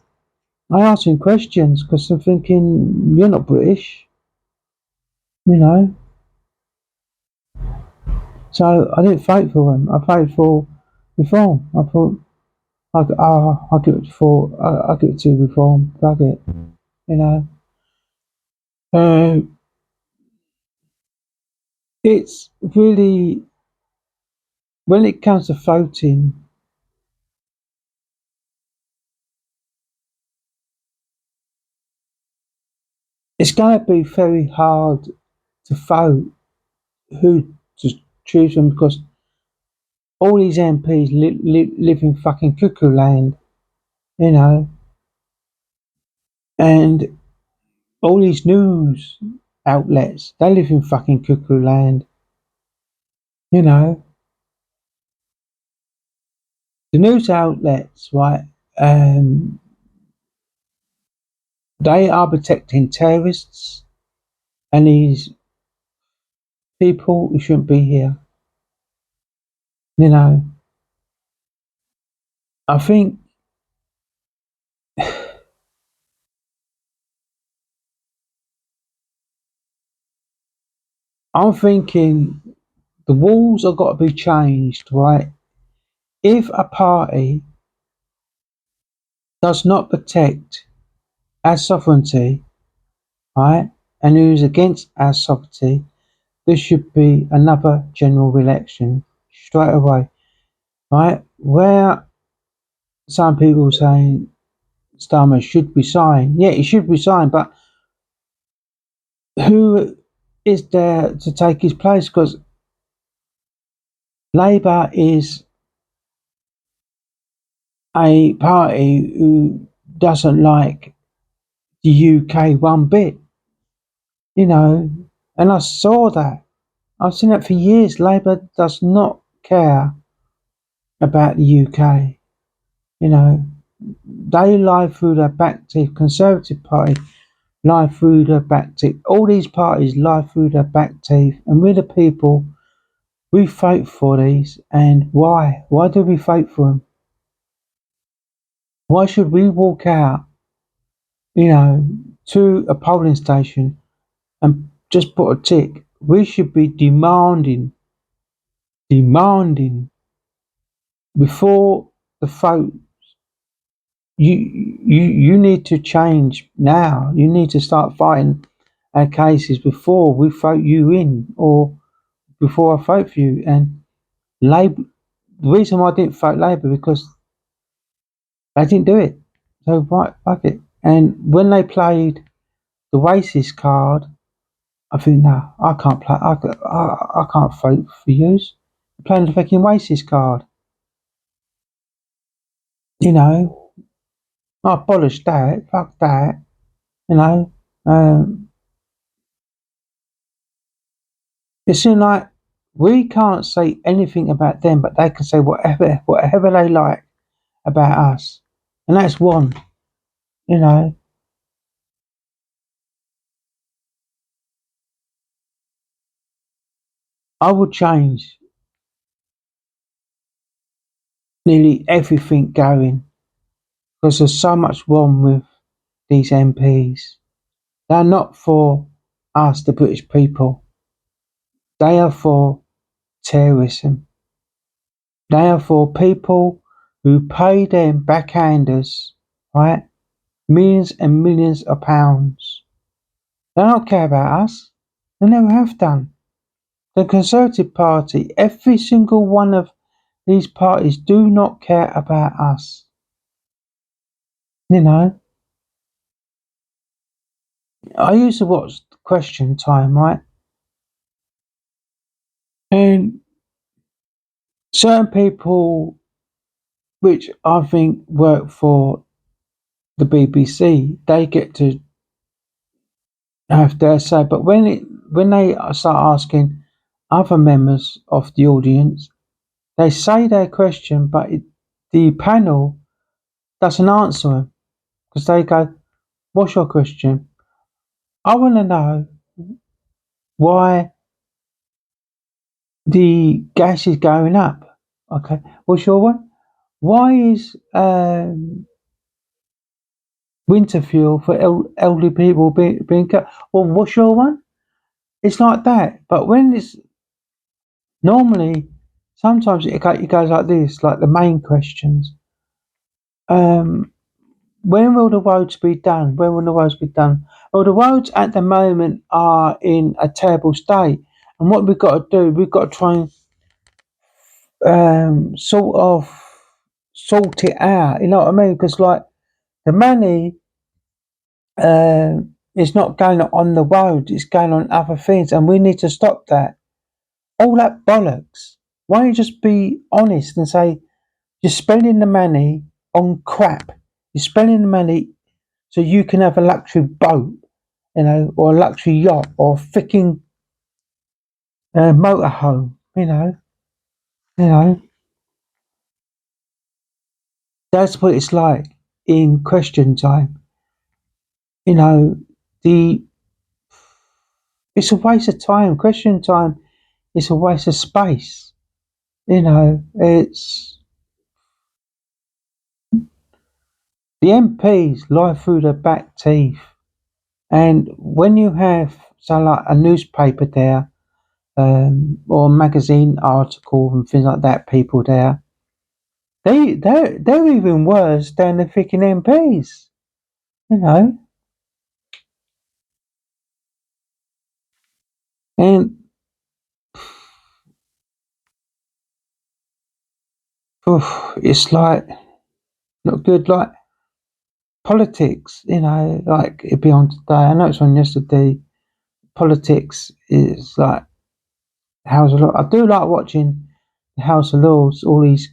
I asked him questions because I'm thinking you're not British, you know. So I didn't vote for him. I voted for Reform. I thought I'll give it for I'll give it to Reform. Fuck it, you know. Uh, it's really when it comes to voting, it's going to be very hard to vote who to choose from because all these MPs live in fucking cuckoo land, you know, and all these news outlets they live in fucking cuckoo land, you know. The news outlets, right? Um, they are protecting terrorists and these people who shouldn't be here, you know. I think I'm thinking the rules have got to be changed, right? If a party does not protect our sovereignty, right, and who's against our sovereignty, there should be another general election straight away, right? Where some people saying Starmer should resign, yeah, he should resign, but who is there to take his place? Because Labour is a party who doesn't like the UK one bit, you know. And I saw that. I've seen it for years. Labour does not care about the UK, you know. They lie through their back teeth. Conservative Party lie through their back teeth. All these parties lie through their back teeth. And we're the people, we vote for these. And why? Why do we vote for them? Why should we walk out, you know, to a polling station and just put a tick? We should be demanding before the vote. You need to change now. You need to start fighting our cases before we vote you in, or before I vote for you. And Labour, the reason why I didn't vote Labour because they didn't do it. So right, fuck it. And when they played the racist card, I think no, I can't play. I can't vote for yous. Playing the fucking racist card, you know. I abolished that. Fuck that, you know. Um, it seems like we can't say anything about them, but they can say whatever they like about us, and that's one, you know. I would change nearly everything going because there's so much wrong with these MPs. They're not for us, the British people. They are for terrorism. They are for people who pay them backhanders, right? Millions and millions of pounds. They don't care about us. They never have done. The Conservative Party, every single one of these parties do not care about us. You know, I used to watch Question Time, right? And certain people, which I think work for the BBC, they get to have their say. But when they start asking other members of the audience, they say their question, but the panel doesn't answer them because they go, "What's your question?" I want to know why the gas is going up. Okay, what's your one? Why is winter fuel for elderly people being cut? Well, what's your one? It's like that. But when it's normally, sometimes it goes like this, like the main questions. Um, when will the roads be done? When will the roads be done? Well, the roads at the moment are in a terrible state. And what we've got to do, we've got to try and sort of sort it out. You know what I mean? Because like the money is not going on the road; it's going on other things, and we need to stop that. All that bollocks. Why don't you just be honest and say you're spending the money on crap? You're spending the money so you can have a luxury boat, you know, or a luxury yacht, or a freaking motorhome. You know. That's what it's like in Question Time. You know, the it's a waste of time. Question Time is a waste of space. You know, it's the MPs lie through their back teeth, and when you have so like a newspaper there, or a magazine article and things like that, people there, they're even worse than the freaking MPs. You know, and it's like not good. Like politics, you know, like it'd be on today. I know it's on yesterday. Politics is like House of Lords. I do like watching the House of Lords. All these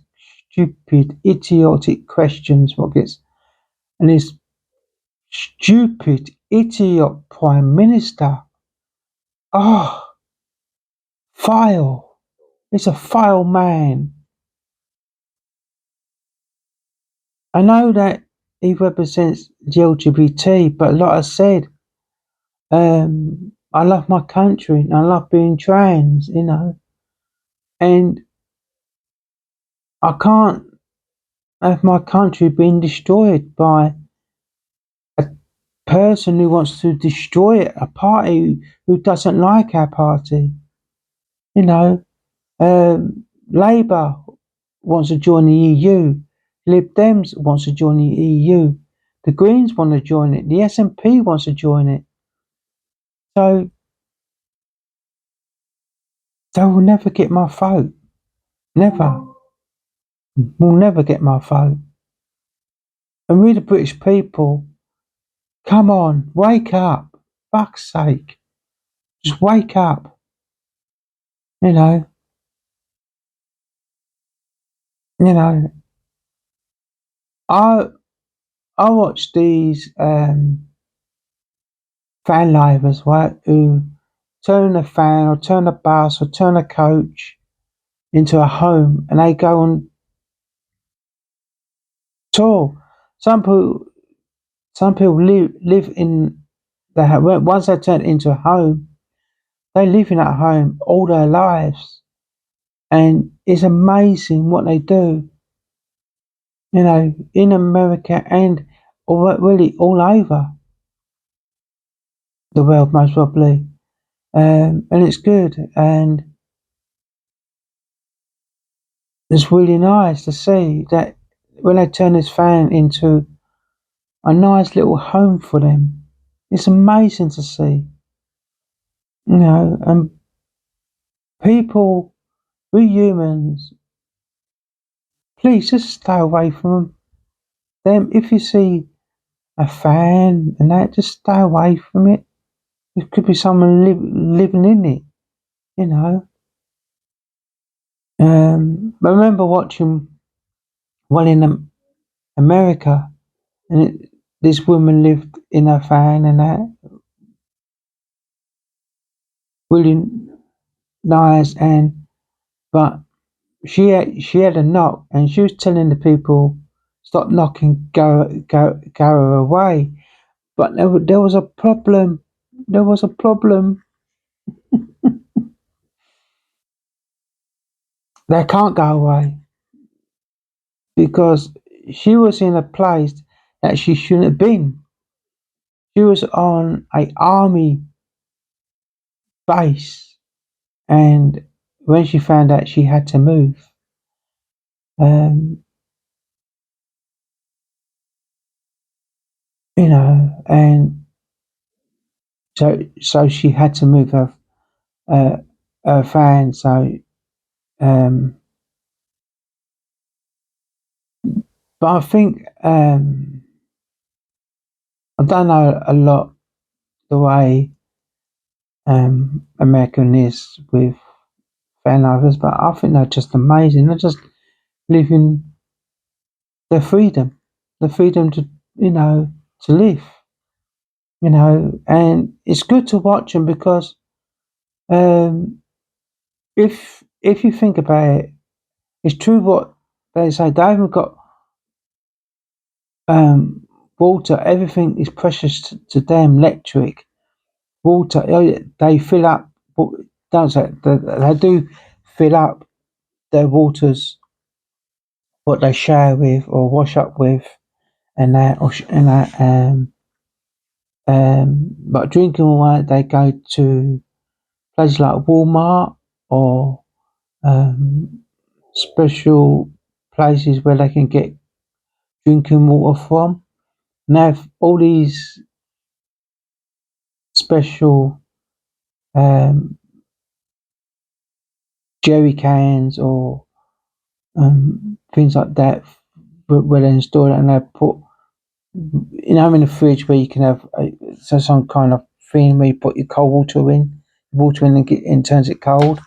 stupid, idiotic questions. What gets and it's stupid idiot prime minister. Oh, vile. It's a vile man. I know that he represents the LGBT, but like I said, I love my country and I love being trans, and I can't have my country being destroyed by a person who wants to destroy it, a party who doesn't like our party. You know, Labour wants to join the EU, Lib Dems wants to join the EU, the Greens want to join it, the SNP wants to join it. So they will never get my vote. Never. Will never get my vote. And we the British people, come on, wake up. Fuck's sake. Just wake up. You know, you know. I I watch these van livers, right, who turn a van or turn a bus or turn a coach into a home and they go on tour. Some people some people live in the once they turn it into a home, they live in that home all their lives. And it's amazing what they do, in America and really all over the world, most probably. And it's good, and it's really nice to see that when they turn this van into a nice little home for them. It's amazing to see, and people, we humans, please just stay away from them. If you see a fan and that, just stay away from it. It could be someone living in it, you know. I remember watching one in America, and this woman lived in a van and that, really nice, but she had a knock, and she was telling the people, "Stop knocking, go away." But there was a problem. There was a problem. They can't go away because she was in a place that she shouldn't have been. She was on a army base, and when she found out she had to move, um, and so she had to move uh, her van. So, um, but I think I don't know a lot the way American is with fan lovers, but I think they're just amazing. They're just living their freedom, the freedom to to live. And it's good to watch them because um, if you think about it, it's true what they say. They haven't got water. Everything is precious to them. Electric, water. They fill up. Don't say they do fill up their waters, what they shower with or wash up with, and that, and that. But drinking water, they go to places like Walmart or um, special places where they can get drinking water from. Now, all these special um, jerry cans or things like that, where they install it and they put, in the fridge where you can have some kind of thing where you put your cold water in and turns it cold.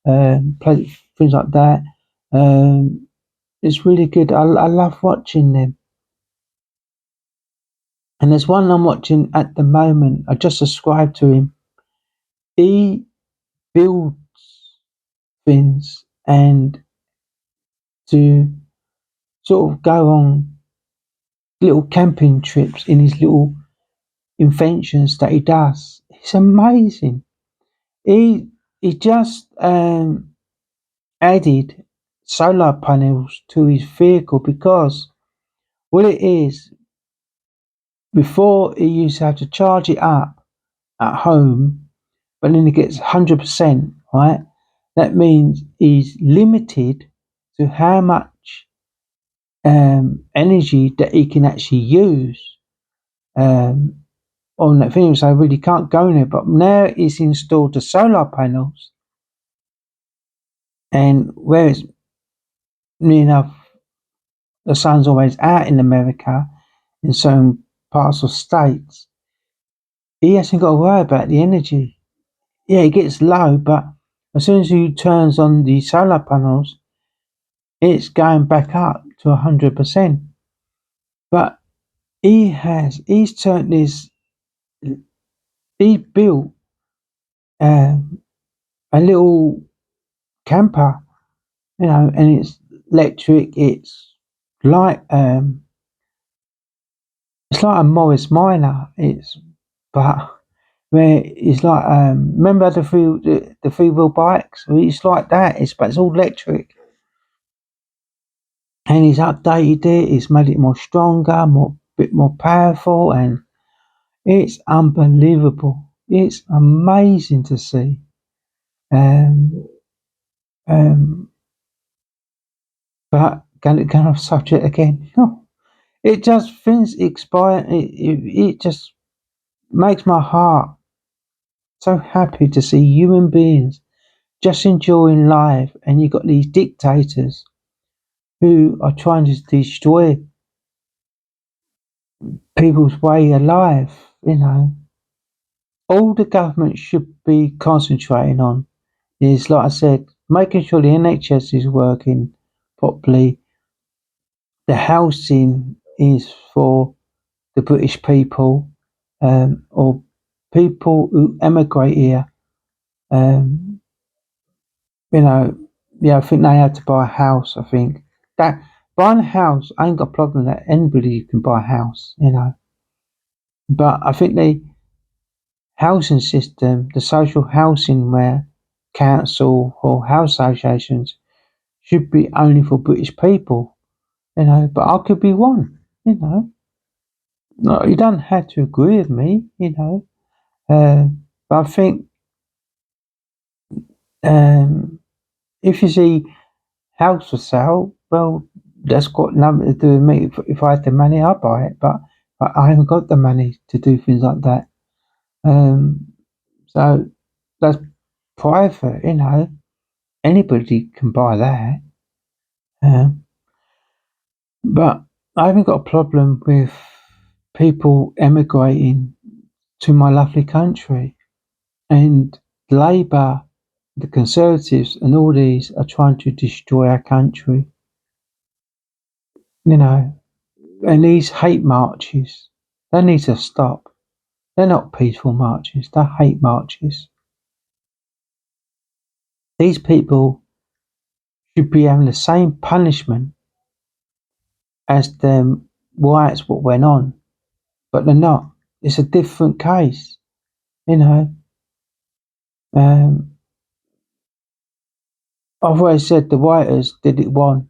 Things like that. Um, it's really good. I love watching them. And there's one I'm watching at the moment. I just subscribed to him. He builds things and to sort of go on little camping trips in his little inventions that he does. It's amazing. He just added solar panels to his vehicle because what it is, before he used to have to charge it up at home, but then it gets 100%, right? That means he's limited to how much energy that he can actually use um, on that thing. So I really can't go in it. But now he's installed the solar panels, and where it's near enough, the sun's always out in America, in certain parts of states, he hasn't got to worry about the energy. Yeah, it gets low, but as soon as he turns on the solar panels, it's going back up to 100%. But he's turned his, he built um, a little camper, and it's electric. Like um, it's like a Morris Minor. But where it's like remember the three wheel bikes? Well, it's like that. But it's all electric, and he's updated it. He's made it more stronger, bit more powerful, and it's unbelievable. It's amazing to see. Um, um, but going off subject again. No, it just things expire. It just makes my heart so happy to see human beings just enjoying life, and you've got these dictators who are trying to destroy people's way of life. All the government should be concentrating on is, like I said, making sure the NHS is working properly. The housing is for the British people, or people who emigrate here. Um, you know, yeah, I think they had to buy a house. I think that buying a house, I ain't got a problem that anybody can buy a house. But I think the housing system, the social housing where council or house associations should be only for British people. But I could be one. No, you don't have to agree with me. But I think um, if you see house for sale, well, that's got nothing to do with me. If I had the money, I'd buy it, but I haven't got the money to do things like that. Um, so that's private. Anybody can buy that. Um, but I haven't got a problem with people emigrating to my lovely country. And Labour, the Conservatives, and all these are trying to destroy our country. You know, and these hate marches, they need to stop. They're not peaceful marches, they're hate marches. These people should be having the same punishment as them riots what went on, but they're not. It's a different case, you know. Um, I've always said the rioters did it wrong.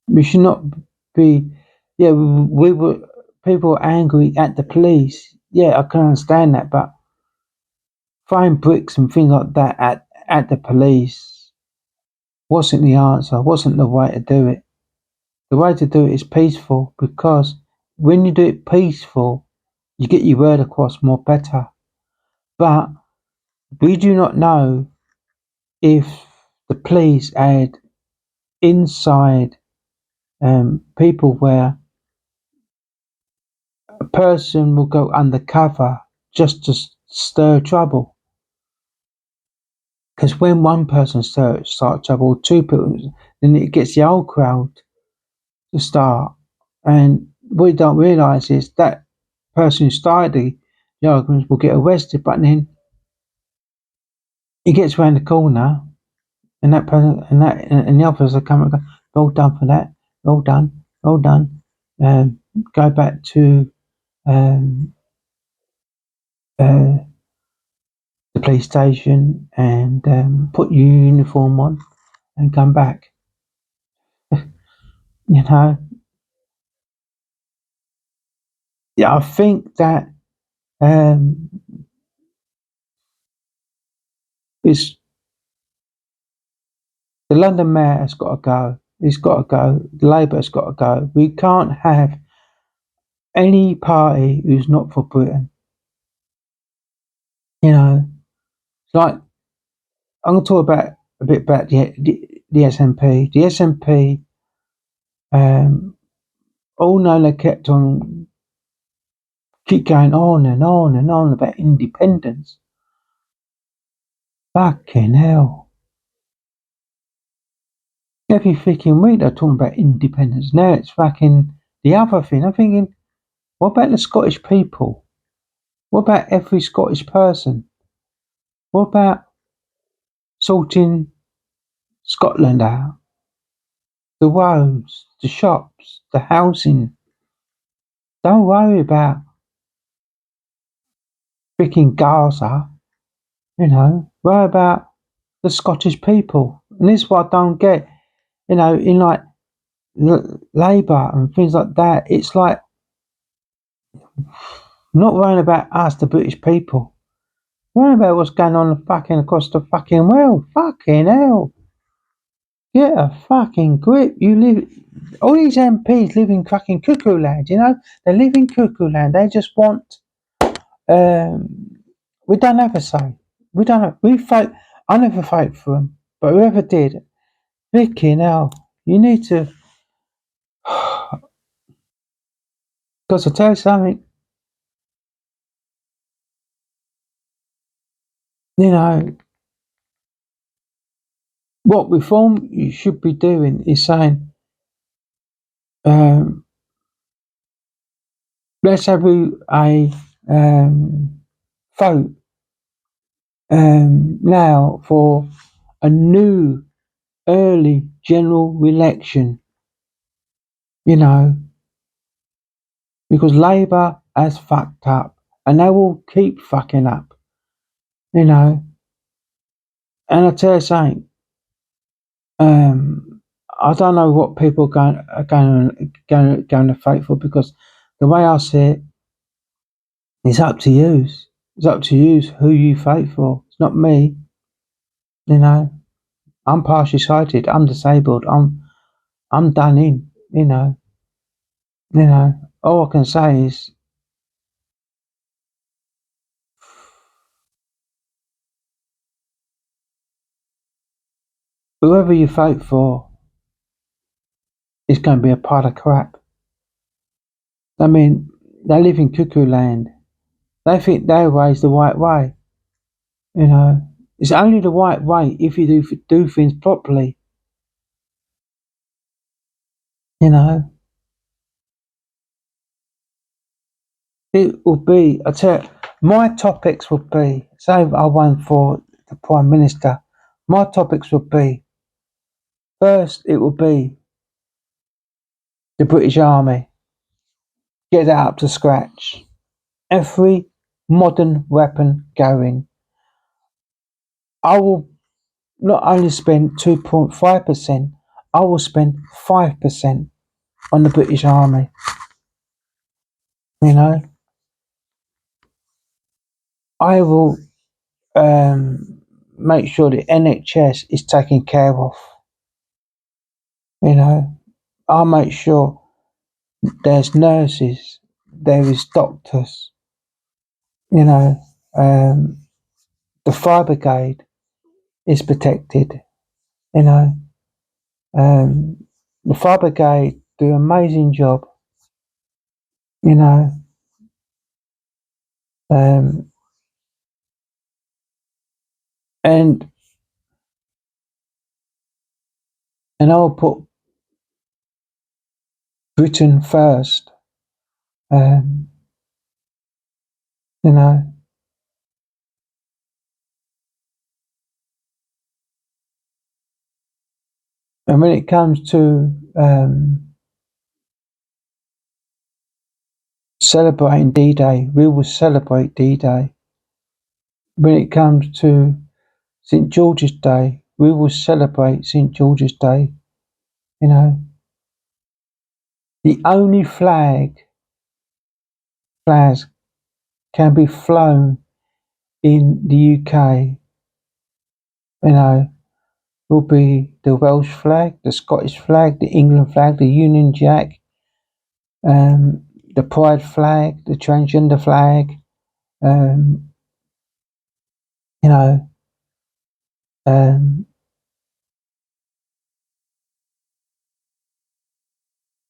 We should not be. Yeah, we were. People were angry at the police. Yeah, I can understand that, but throwing bricks and things like that at the police wasn't the answer. Wasn't the way to do it. The way to do it is peaceful, because when you do it peaceful, you get your word across more better. But we do not know if the police had inside people where a person will go undercover just to stir trouble. Because when one person starts trouble, or two people, then it gets the whole crowd to start. And what you don't realise is that person who started the arguments will get arrested, but then he gets round the corner, and that person and the officer come and go, well done for that, well done, well done. Go back to um, uh, the police station and put your uniform on and come back. You know, yeah, I think that um, it's the London Mayor has got to go. He's got to go. Labour has got to go. We can't have any party who's not for Britain. You know, it's like I'm going to talk about a bit about the SNP. The SNP, all know they keep going on and on and on about independence. Fucking hell. Every freaking week they're talking about independence. Now it's fucking the other thing. I'm thinking, what about the Scottish people? What about every Scottish person? What about sorting Scotland out? The roads, the shops, the housing. Don't worry about freaking Gaza, worry about the Scottish people. And this is what I don't get, in like Labour and things like that. It's like not worrying about us, the British people. Worrying about what's going on fucking across the fucking world. Fucking hell. Get a fucking grip. All these MPs live in fucking cuckoo land, They live in cuckoo land. They just want, we don't have a say. We don't have, we fight, I never fight for them, but whoever did, freaking hell, you need to, because I tell you something, what reform you should be doing is saying, um, let's have a vote now for a new early general election, you know, because Labour has fucked up and they will keep fucking up, you know. And I tell you something, I don't know what people are going to fight for, because the way I see it, it's up to you. It's up to you who you fight for. It's not me, you know. I'm partially sighted. I'm disabled. I'm done in, you know. All I can say is whoever you vote for is going to be a pile of crap. I mean, they live in cuckoo land. They think their way is the right way, you know. It's only the right way if you do things properly, you know. It will be, I tell you, my topics would be, say I won for the Prime Minister, my topics would be, first, it would be the British Army, get that up to scratch. Every modern weapon going. I will not only spend 2.5%, I will spend 5% on the British Army, you know. I will make sure the NHS is taken care of, you know. I'll make sure there's nurses, there is doctors, you know. The fire brigade is protected, you know. The fire brigade do an amazing job, you know. Um, and I'll put Britain first, Um, you know, and when it comes to celebrating D-Day, we will celebrate D-Day. When it comes to St. George's Day, we will celebrate St. George's Day. You know, the only flags can be flown in the UK, you know, will be the Welsh flag, the Scottish flag, the England flag, the Union Jack, the Pride flag, the transgender flag, um, you know, um,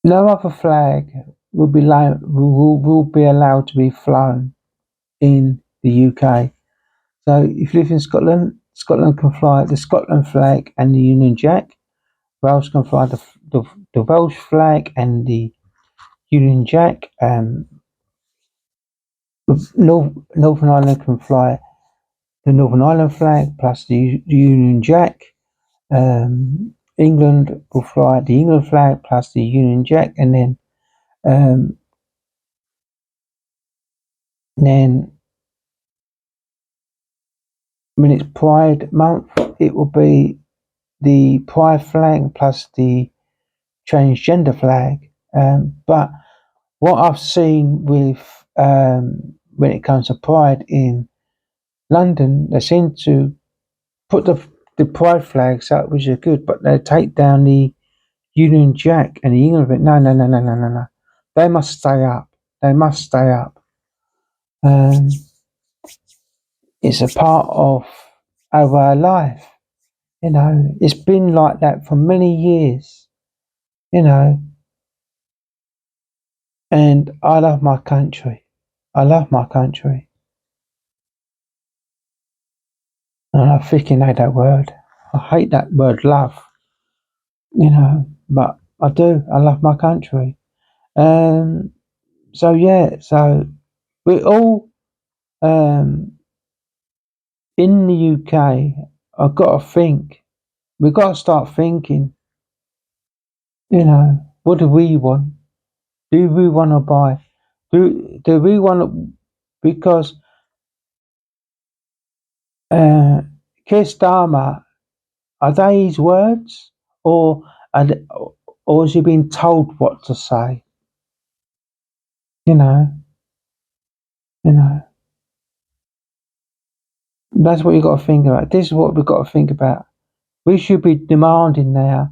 no other flag will be allowed to be flown in the UK. So if you live in Scotland, Scotland can fly the Scotland flag and the Union Jack. Wales can fly the Welsh flag and the Union Jack. Northern Ireland can fly the Northern Ireland flag plus the Union Jack. England will fly the England flag plus the Union Jack, and um, then when it's Pride Month, it will be the Pride flag plus the transgender flag. But what I've seen with when it comes to Pride in London, they seem to put the Pride flags up, which is good, but they take down the Union Jack and the England of it. No, no, no, no, no, no, no. They must stay up. They must stay up. Um, it's a part of our life. You know, it's been like that for many years. You know, and I love my country. I love my country. And I freaking hate that word. I hate that word, love. You know, but I do. I love my country. Um, so yeah, so we all um in the UK. I've got to think. We've got to start thinking. You know, what do we want? Do we want to buy? Do we want to? Because uh, Keir Starmer, are they his words, or are they, or has he been told what to say? You know, you know. That's what you got to think about. This is what we've got to think about. We should be demanding now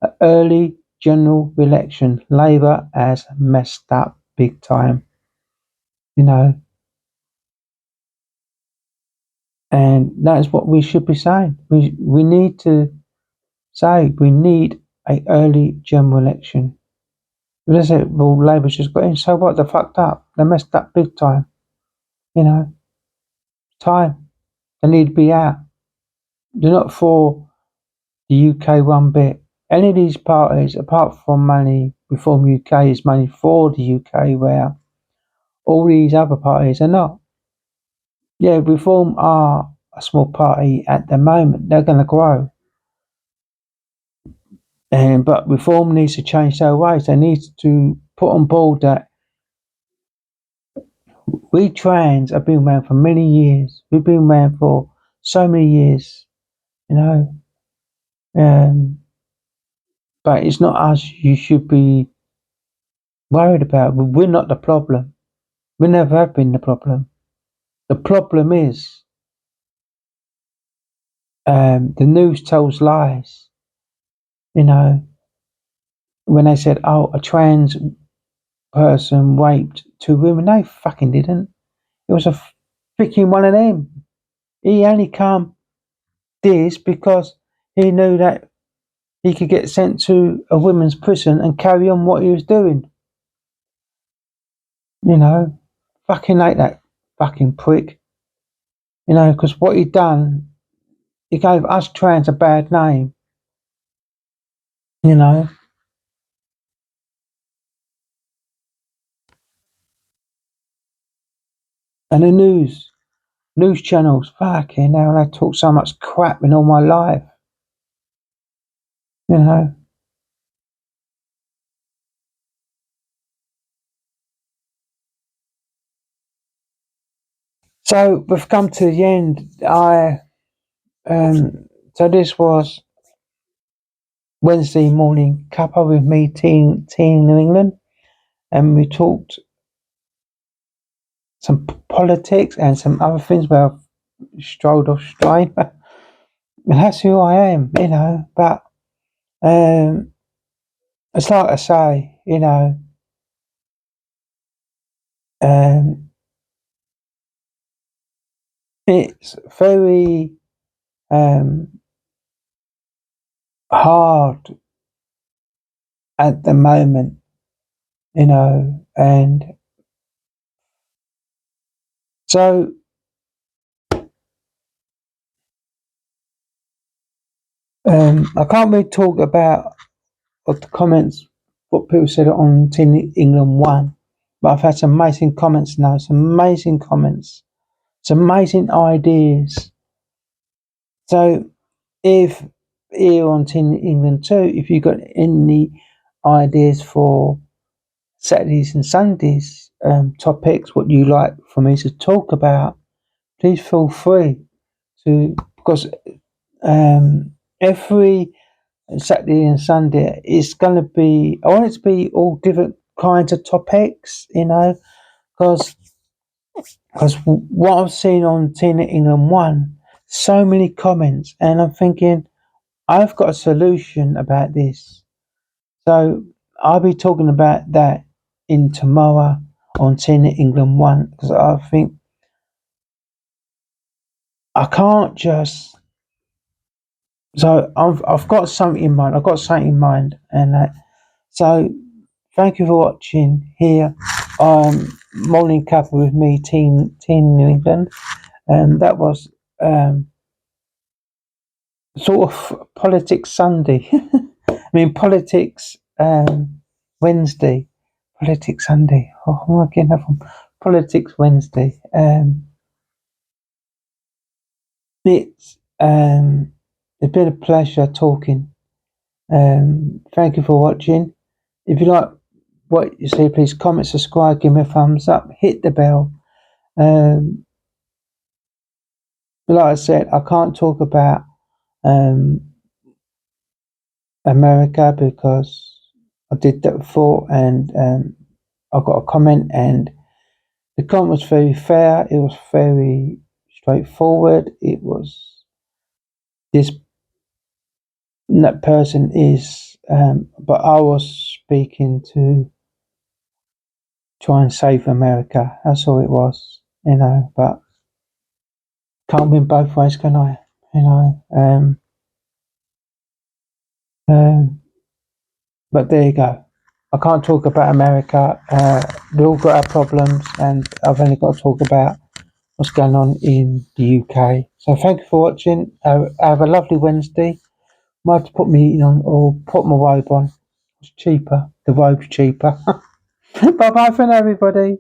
an early general election. Labour has messed up big time, you know, and that's what we should be saying. We need to say we need a early general election. Let's say, well, Labour's just got in. So what? They fucked up. They messed up big time. You know, time. They need to be out. They're not for the UK one bit. Any of these parties, apart from money, Reform UK is money for the UK, where all these other parties are not. Yeah, Reform are a small party at the moment. They're going to grow. But Reform needs to change their ways. They need to put on board that we trans have been around for many years. We've been around for so many years, you know. Um, but it's not us you should be worried about. We're not the problem. We never have been the problem. The problem is the news tells lies. You know, when they said, "Oh, a trans person raped two women," they fucking didn't. It was a freaking one of them. He only come this because he knew that he could get sent to a women's prison and carry on what he was doing. You know, fucking like that fucking prick. You know, because what he done, he gave us trans a bad name. You know, And the news channels, fucking hell, they talk so much crap in all my life, you know. So we've come to the end. So this was Wednesday morning cuppa with me, teen New England, and we talked some politics and some other things where I've strolled off straight. And that's who I am, you know. But it's like I say, you know, um, it's very hard at the moment, you know, and so I can't really talk about the comments what people said on Team England One, but I've had some amazing comments now, some amazing comments, some amazing ideas. So if here on Team England Two, if you've got any ideas for Saturdays and Sundays topics, what you like for me to talk about, please feel free to, because every Saturday and Sunday it's going to be, I want it to be all different kinds of topics, you know, because what I've seen on Tina England One, so many comments, and I'm thinking I've got a solution about this. So I'll be talking about that in tomorrow on Tina England One, because I think I can't just. So I've got something in mind. I've got something in mind, and so thank you for watching here. Morning Cup with me, Teen New England, and that was sort of politics Sunday. I mean politics Wednesday, politics Sunday. Oh, I'm getting that from politics Wednesday. It's been a pleasure talking. Thank you for watching. If you like what you see, please comment, subscribe, give me a thumbs up, hit the bell. Like I said, I can't talk about America because I did that before, and I got a comment, and the comment was very fair. It was very straightforward. It was this that person is, but I was speaking to try and save America. That's all it was, you know. But can't win both ways, can I? You know. But there you go. I can't talk about America. We all got our problems, and I've only got to talk about what's going on in the UK. So thank you for watching. Have a lovely Wednesday. Might have to put me on or put my robe on. It's cheaper. The robe's cheaper. Bye bye for now, everybody.